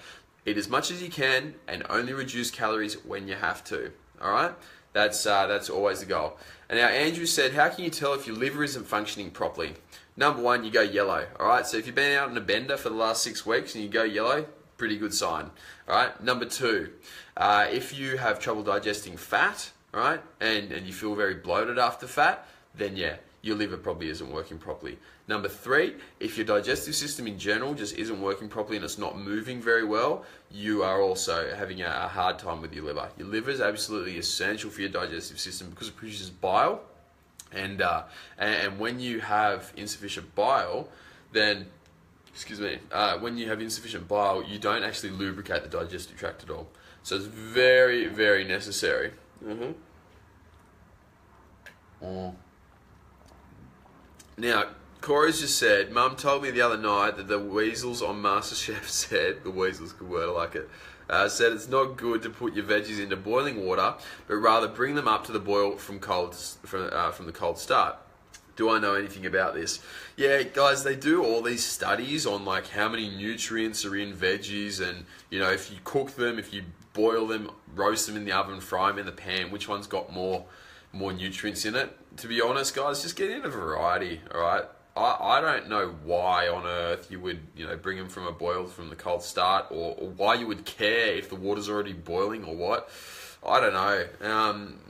Eat as much as you can and only reduce calories when you have to, all right? That's always the goal. And now Andrew said, how can you tell if your liver isn't functioning properly? Number one, you go yellow, all right? So if you've been out on a bender for the last 6 weeks and you go yellow, pretty good sign, all right? Number two, if you have trouble digesting fat, all right, and you feel very bloated after fat, then yeah, your liver probably isn't working properly. Number three, if your digestive system in general just isn't working properly and it's not moving very well, you are also having a hard time with your liver. Your liver is absolutely essential for your digestive system because it produces bile. And when you have insufficient bile, then, when you have insufficient bile, you don't actually lubricate the digestive tract at all. So it's very, very necessary. Now, Corey's just said, Mum told me the other night that the weasels on MasterChef said, the weasels, good word, I like it, said it's not good to put your veggies into boiling water, but rather bring them up to the boil from the cold start. Do I know anything about this? Yeah, guys, they do all these studies on like how many nutrients are in veggies, and you know, if you cook them, if you boil them, roast them in the oven, fry them in the pan, which one's got more nutrients in it. To be honest, guys, just get in a variety, all right? I don't know why on earth you would, bring them from a boil from the cold start, or why you would care if the water's already boiling or what. I don't know.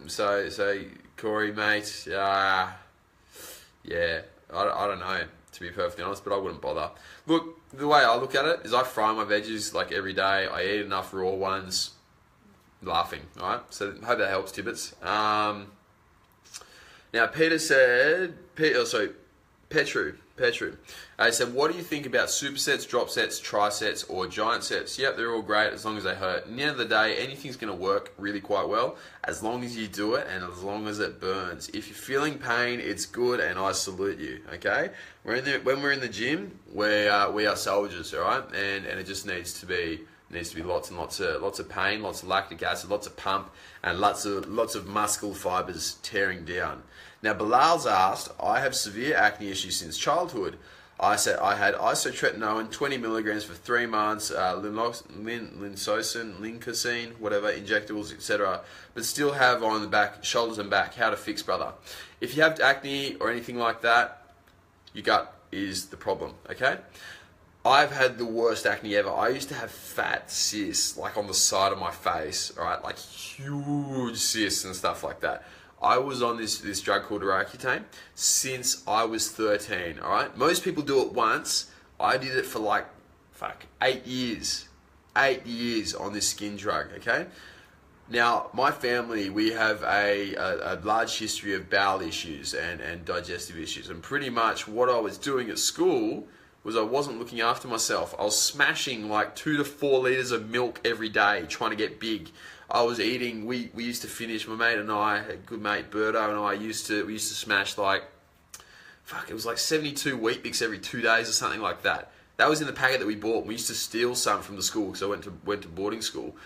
So Corey, mate, yeah, I don't know. to be perfectly honest, but I wouldn't bother. Look, the way I look at it is I fry my veggies like every day. I eat enough raw ones. Laughing, all right? So hope that helps, Tibbets. Now, Peter said, Petru. He said, what do you think about supersets, drop sets, tri-sets, or giant sets? Yep, they're all great as long as they hurt. At the end of the day, anything's going to work really quite well as long as you do it and as long as it burns. If you're feeling pain, it's good, and I salute you, okay? When we're in the gym, we are soldiers, all right? And it just needs to be lots and lots of pain, lots of lactic acid, lots of pump, and lots of muscle fibers tearing down. Now, Bilal's asked, I have severe acne issues since childhood. I said I had isotretinoin, 20 milligrams for 3 months, lincocin, whatever, injectables, etc. But still have on the back, shoulders and back. How to fix, brother? If you have acne or anything like that, your gut is the problem, okay? I've had the worst acne ever. I used to have fat cysts, like on the side of my face, all right, like huge cysts and stuff like that. I was on this drug called Roaccutane since I was 13, all right? Most people do it once. I did it for like, 8 years. 8 years on this skin drug, okay? Now, my family, we have a large history of bowel issues and digestive issues. And pretty much what I was doing at school was I wasn't looking after myself. I was smashing like 2 to 4 liters of milk every day, trying to get big. I was eating, we used to finish, my mate and I, a good mate, Berto, and I we used to smash like, it was like 72 Weet-Bix every 2 days or something like that. That was in the packet that we bought. We used to steal some from the school because I went to boarding school.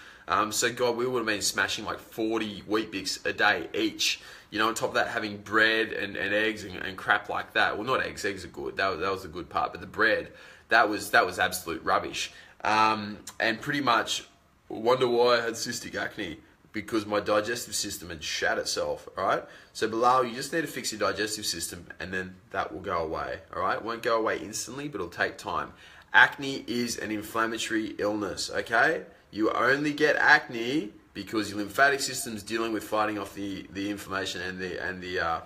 So God, we would have been smashing like 40 Weet-Bix a day each. You know, on top of that, having bread and eggs and crap like that. Well, not eggs. Eggs are good. That was the good part. But the bread, that was absolute rubbish. And pretty much, wonder why I had cystic acne, because my digestive system had shat itself. All right. So Bilal, you just need to fix your digestive system, and then that will go away. All right. It won't go away instantly, but it'll take time. Acne is an inflammatory illness. Okay. You only get acne because your lymphatic system's dealing with fighting off the inflammation and the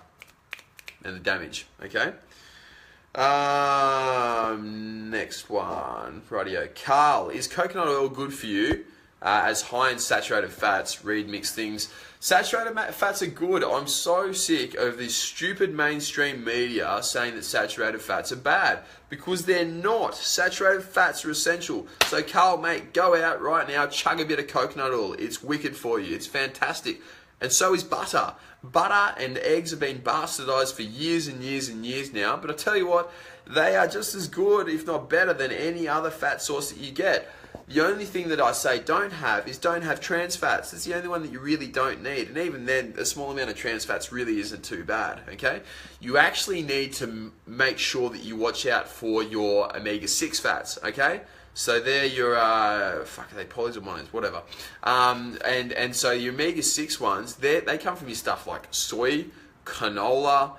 damage. Okay. Next one. Rightio. Carl, is coconut oil good for you? As high in saturated fats, read mixed things. Saturated fats are good. I'm so sick of this stupid mainstream media saying that saturated fats are bad, because they're not. Saturated fats are essential. So Carl, mate, go out right now, chug a bit of coconut oil. It's wicked for you. It's fantastic. And so is butter. Butter and eggs have been bastardized for years and years and years now, but I tell you what, they are just as good, if not better, than any other fat source that you get. The only thing that I say don't have trans fats. It's the only one that you really don't need. And even then, a small amount of trans fats really isn't too bad, okay? You actually need to make sure that you watch out for your omega-6 fats, okay? So they're your, are they polysaccharide, whatever. And so your omega-6 ones, they come from your stuff like soy, canola,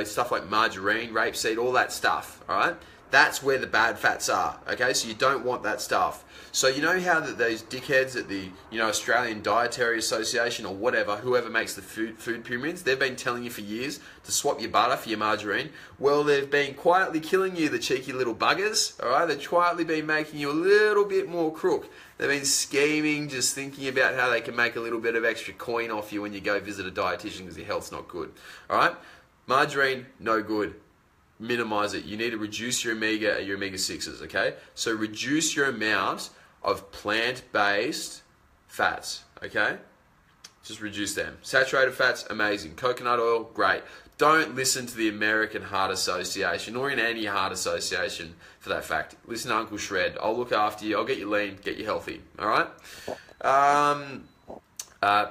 stuff like margarine, rapeseed, all that stuff, all right? That's where the bad fats are, okay? So you don't want that stuff. So you know how that those dickheads at the Australian Dietary Association or whatever, whoever makes the food pyramids, they've been telling you for years to swap your butter for your margarine. Well, they've been quietly killing you, the cheeky little buggers, all right? They've quietly been making you a little bit more crook. They've been scheming, just thinking about how they can make a little bit of extra coin off you when you go visit a dietitian because your health's not good, all right? Margarine, no good. Minimize it. You need to reduce your omega-6s, okay? So reduce your amount of plant-based fats, okay? Just reduce them. Saturated fats, amazing. Coconut oil, great. Don't listen to the American Heart Association or in any heart association for that fact. Listen to Uncle Shred. I'll look after you. I'll get you lean, get you healthy, all right?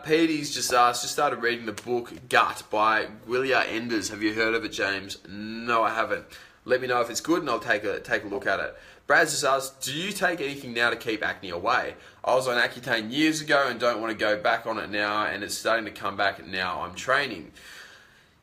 Petey's just started reading the book Gut by Gwillia Enders. Have you heard of it, James? No, I haven't. Let me know if it's good and I'll take a look at it. Brad's just asked, do you take anything now to keep acne away? I was on Accutane years ago and don't want to go back on it now, and it's starting to come back and now I'm training.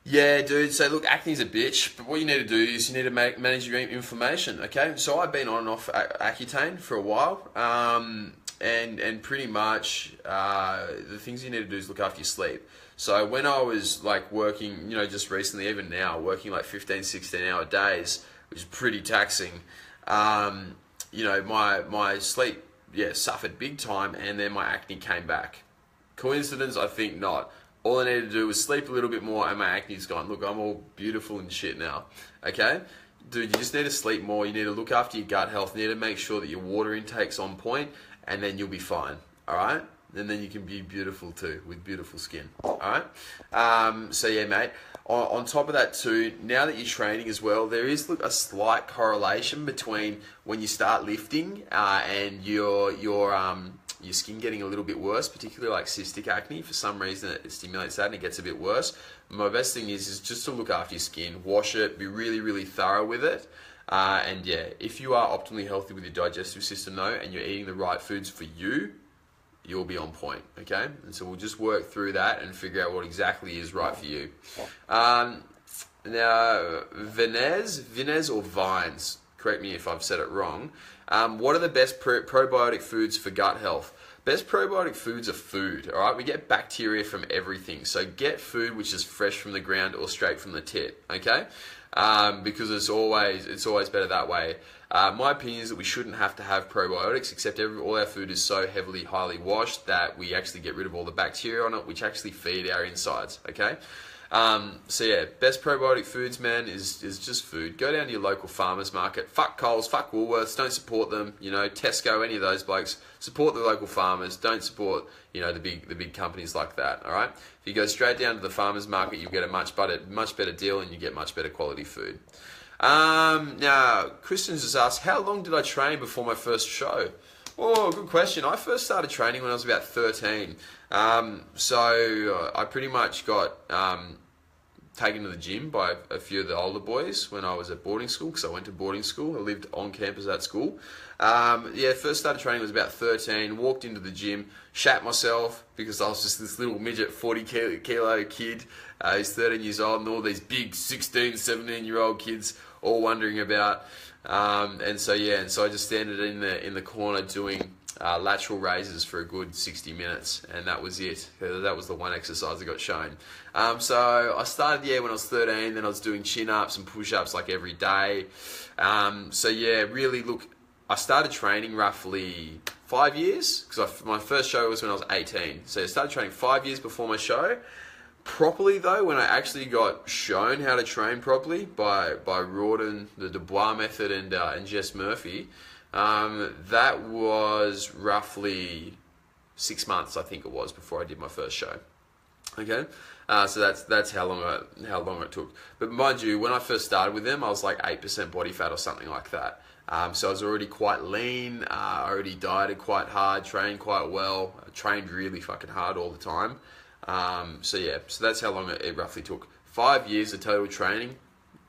Yeah, dude, so look, acne's a bitch, but what you need to do is you need to manage your inflammation, okay? So I've been on and off Accutane for a while, and pretty much the things you need to do is look after your sleep. So when I was like working, just recently, even now, working like 15, 16 hour days, which is pretty taxing. My sleep, suffered big time, and then my acne came back. Coincidence? I think not. All I needed to do was sleep a little bit more and my acne's gone. Look, I'm all beautiful and shit now. Okay? Dude, you just need to sleep more. You need to look after your gut health. You need to make sure that your water intake's on point, and then you'll be fine. Alright? And then you can be beautiful too, with beautiful skin. Alright? Mate. On top of that too, now that you're training as well, there is a slight correlation between when you start lifting and your skin getting a little bit worse, particularly like cystic acne. For some reason, it stimulates that and it gets a bit worse. My best thing is just to look after your skin, wash it, be really, really thorough with it. If you are optimally healthy with your digestive system though, and you're eating the right foods for you, you'll be on point, okay? And so we'll just work through that and figure out what exactly is right for you. Now, Vinez or Vines, correct me if I've said it wrong. What are the best probiotic foods for gut health? Best probiotic foods are food, all right? We get bacteria from everything. So get food which is fresh from the ground or straight from the tit, okay? Because it's always better that way. My opinion is that we shouldn't have to have probiotics, except all our food is so highly washed that we actually get rid of all the bacteria on it, which actually feed our insides, okay? Best probiotic foods, man, is just food. Go down to your local farmer's market. Fuck Coles, fuck Woolworths, don't support them. Tesco, any of those blokes. Support the local farmers. Don't support, the big companies like that, all right? If you go straight down to the farmer's market, you get a much better deal and you get much better quality food. Now, Christians just asked, how long did I train before my first show? Oh, good question. I first started training when I was about 13. So I pretty much got taken to the gym by a few of the older boys when I was at boarding school, because I went to boarding school. I lived on campus at school. First started training when I was about 13, walked into the gym, shat myself because I was just this little midget 40 kilo kid who's 13 years old, and all these big 16, 17-year-old kids all wondering about. And so I just standed in the corner doing lateral raises for a good 60 minutes, and that was it. That was the one exercise I got shown. So I started when I was 13, then I was doing chin-ups and push-ups like every day. I started training roughly 5 years, because my first show was when I was 18. So I started training 5 years before my show. Properly though, when I actually got shown how to train properly by Rawdon, the Dubois method, and Jess Murphy, that was roughly 6 months, I think it was, before I did my first show. Okay, so that's how long it took. But mind you, when I first started with them, I was like 8% body fat or something like that. So I was already quite lean. I already dieted quite hard, trained quite well, trained really fucking hard all the time. So that's how long it roughly took. 5 years of total training,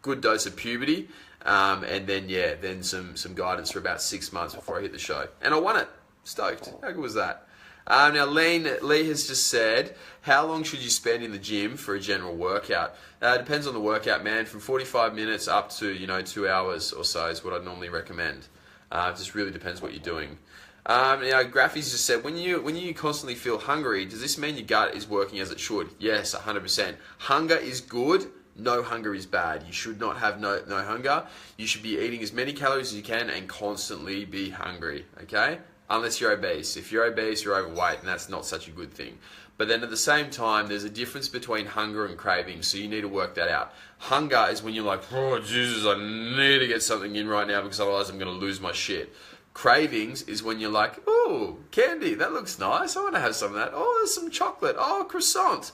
good dose of puberty, and then some guidance for about 6 months before I hit the show. And I won it. Stoked. How good was that? Now, Lee has just said, how long should you spend in the gym for a general workout? It depends on the workout, man. From 45 minutes up to 2 hours or so is what I'd normally recommend. It just really depends what you're doing. Graphies just said, when you constantly feel hungry, does this mean your gut is working as it should? Yes, 100%. Hunger is good. No hunger is bad. You should not have no hunger. You should be eating as many calories as you can and constantly be hungry, okay? Unless you're obese. If you're obese, you're overweight, and that's not such a good thing. But then at the same time, there's a difference between hunger and craving, so you need to work that out. Hunger is when you're like, oh, Jesus, I need to get something in right now because otherwise I'm going to lose my shit. Cravings is when you're like, oh, candy, that looks nice. I want to have some of that. Oh, there's some chocolate. Oh, croissant.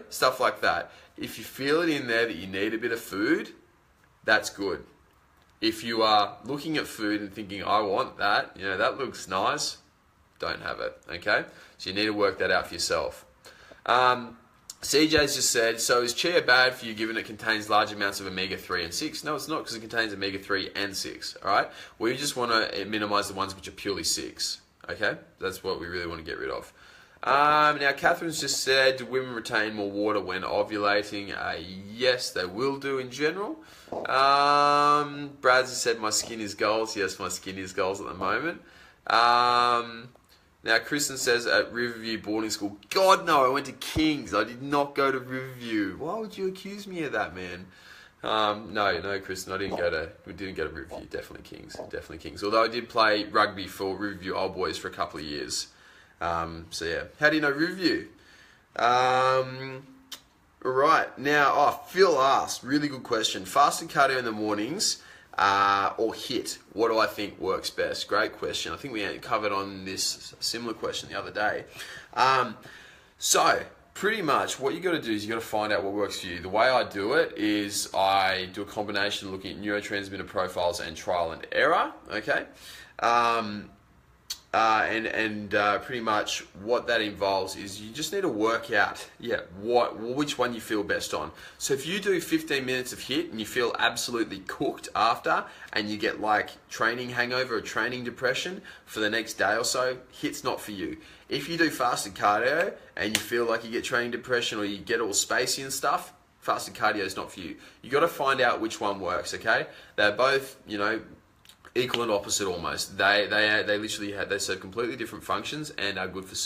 Stuff like that. If you feel it in there that you need a bit of food, that's good. If you are looking at food and thinking, I want that, that looks nice, don't have it, okay? So you need to work that out for yourself. CJ's just said, so is chia bad for you given it contains large amounts of omega-3 and 6? No, it's not, because it contains omega-3 and 6, all right? We just want to minimize the ones which are purely 6, okay? That's what we really want to get rid of. Now, Catherine's just said, do women retain more water when ovulating? Yes, they will do in general. Brad's just said, my skin is goals. Yes, my skin is goals at the moment. Now, Kristen says, at Riverview Boarding School, God, no, I went to King's. I did not go to Riverview. Why would you accuse me of that, man? No, Kristen, we didn't go to Riverview. Definitely Kings. Although I did play rugby for Riverview Old Boys for a couple of years. So yeah, how do you know Riverview? Right now, Phil asked, really good question. Fasted cardio in the mornings or HIIT? What do I think works best? Great question. I think we covered on this similar question the other day. So pretty much what you got to do is you got to find out what works for you. The way I do it is I do a combination looking at neurotransmitter profiles and trial and error. Okay. Pretty much what that involves is you just need to work out, which one you feel best on. So if you do 15 minutes of HIIT and you feel absolutely cooked after, and you get like training hangover or training depression for the next day or so, HIIT's not for you. If you do fasted cardio and you feel like you get training depression or you get all spacey and stuff, fasted cardio is not for you. You got to find out which one works. Okay, they're both, equal and opposite almost. They literally serve completely different functions and are good for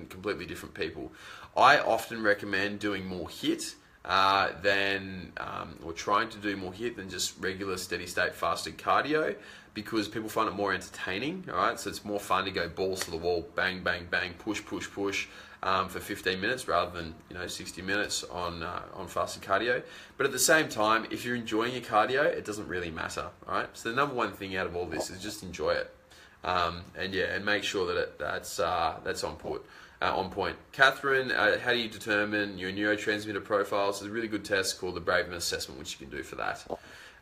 completely different people. I often recommend doing more HIIT or trying to do more HIIT than just regular steady state fasted cardio, because people find it more entertaining. All right, so it's more fun to go balls to the wall, bang, bang, bang, push, push, push. For 15 minutes rather than 60 minutes on fasted cardio. But at the same time, if you're enjoying your cardio, it doesn't really matter. All right. So the number one thing out of all this is just enjoy it, and make sure that that's on point. Catherine, how do you determine your neurotransmitter profiles? There's a really good test called the Braveman assessment, which you can do for that.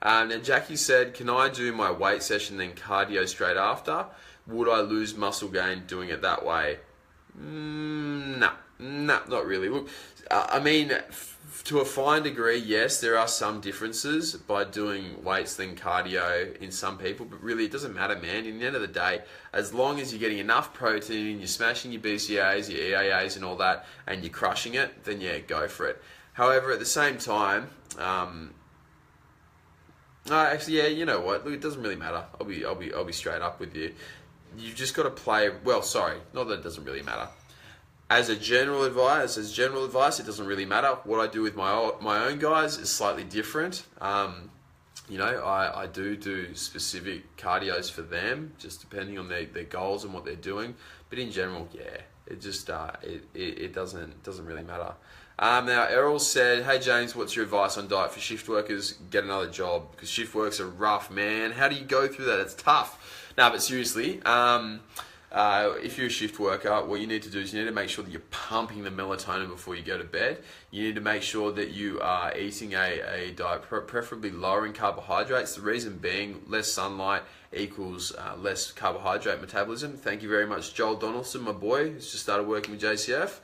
Now Jackie said, can I do my weight session then cardio straight after? Would I lose muscle gain doing it that way? No, not really. Look, to a fine degree, yes, there are some differences by doing weights than cardio in some people, but really it doesn't matter, man. In the end of the day, as long as you're getting enough protein, you're smashing your BCAAs, your EAAs and all that, and you're crushing it, then yeah, go for it. However, at the same time, actually, yeah, you know what? Look, it doesn't really matter. I'll be straight up with you. You've just got to play. Well, sorry, not that it doesn't really matter. As general advice, it doesn't really matter. What I do with my own guys is slightly different. I do specific cardios for them, just depending on their goals and what they're doing. But in general, yeah, it just it doesn't really matter. Now Errol said, "Hey James, what's your advice on diet for shift workers? Get another job, because shift works are rough, man. How do you go through that? It's tough." No, but seriously, if you're a shift worker, what you need to do is you need to make sure that you're pumping the melatonin before you go to bed. You need to make sure that you are eating a diet preferably lower in carbohydrates. The reason being, less sunlight equals less carbohydrate metabolism. Thank you very much, Joel Donaldson, my boy, who's just started working with JCF,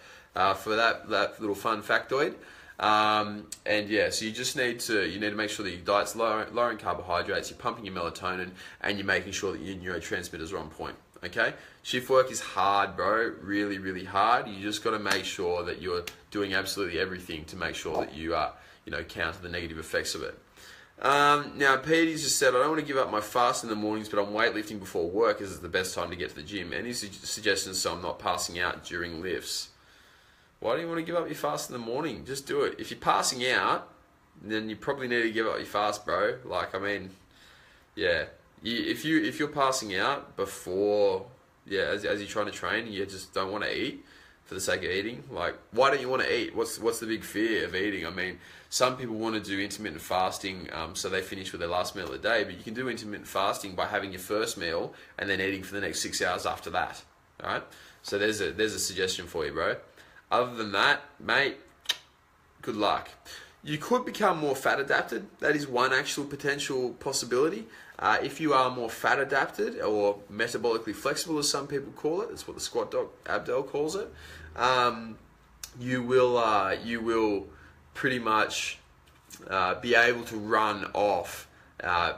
for that little fun factoid. So you just need to make sure that your diet's lower in carbohydrates, you're pumping your melatonin, and you're making sure that your neurotransmitters are on point. Okay, shift work is hard, bro. Really, really hard. You just got to make sure that you're doing absolutely everything to make sure that you counter the negative effects of it. Now, Petey's just said, I don't want to give up my fast in the mornings, but I'm weightlifting before work. Is it the best time to get to the gym? Any suggestions so I'm not passing out during lifts? Why do you want to give up your fast in the morning? Just do it. If you're passing out, then you probably need to give up your fast, bro. If you're passing out before, as you're trying to train, you just don't want to eat for the sake of eating. Like, why don't you want to eat? What's the big fear of eating? I mean, some people want to do intermittent fasting, so they finish with their last meal of the day. But you can do intermittent fasting by having your first meal and then eating for the next 6 hours after that. All right. So there's a suggestion for you, bro. Other than that, mate, good luck. You could become more fat adapted. That is one actual potential possibility. If you are more fat adapted or metabolically flexible, as some people call it, that's what the squat doc Abdel calls it. You will pretty much be able to run off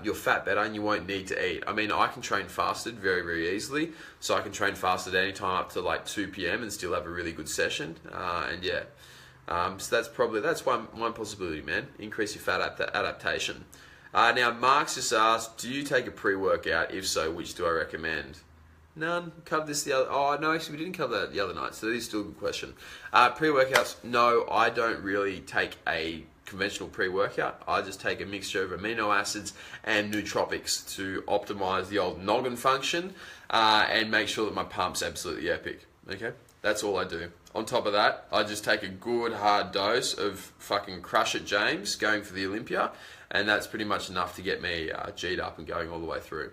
your fat better, and you won't need to eat. I mean, I can train fasted very, very easily, so I can train fasted any time up to like 2 p.m. and still have a really good session. So that's one possibility, man. Increase your fat adaptation. Now, Mark's just asked, do you take a pre-workout? If so, which do I recommend? None. Covered this the other... Oh, no, actually, we didn't cover that the other night, so that is still a good question. Pre-workouts, no, I don't really take a conventional pre-workout. I just take a mixture of amino acids and nootropics to optimize the old noggin function and make sure that my pump's absolutely epic. Okay, that's all I do. On top of that, I just take a good hard dose of fucking Crush It James going for the Olympia, and that's pretty much enough to get me G'd up and going all the way through.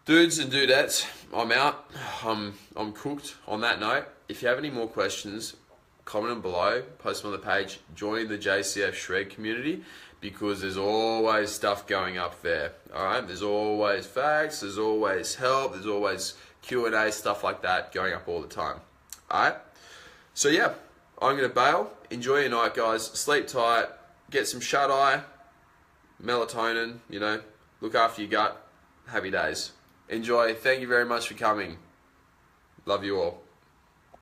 Dudes and dudettes, I'm out. I'm cooked. On that note, if you have any more questions, comment them below, post them on the page, join the JCF Shred community, because there's always stuff going up there. Alright, there's always facts, there's always help, there's always Q&A, stuff like that going up all the time. Alright, so yeah, I'm going to bail. Enjoy your night, guys. Sleep tight, get some shut-eye, melatonin, look after your gut. Happy days. Enjoy. Thank you very much for coming. Love you all.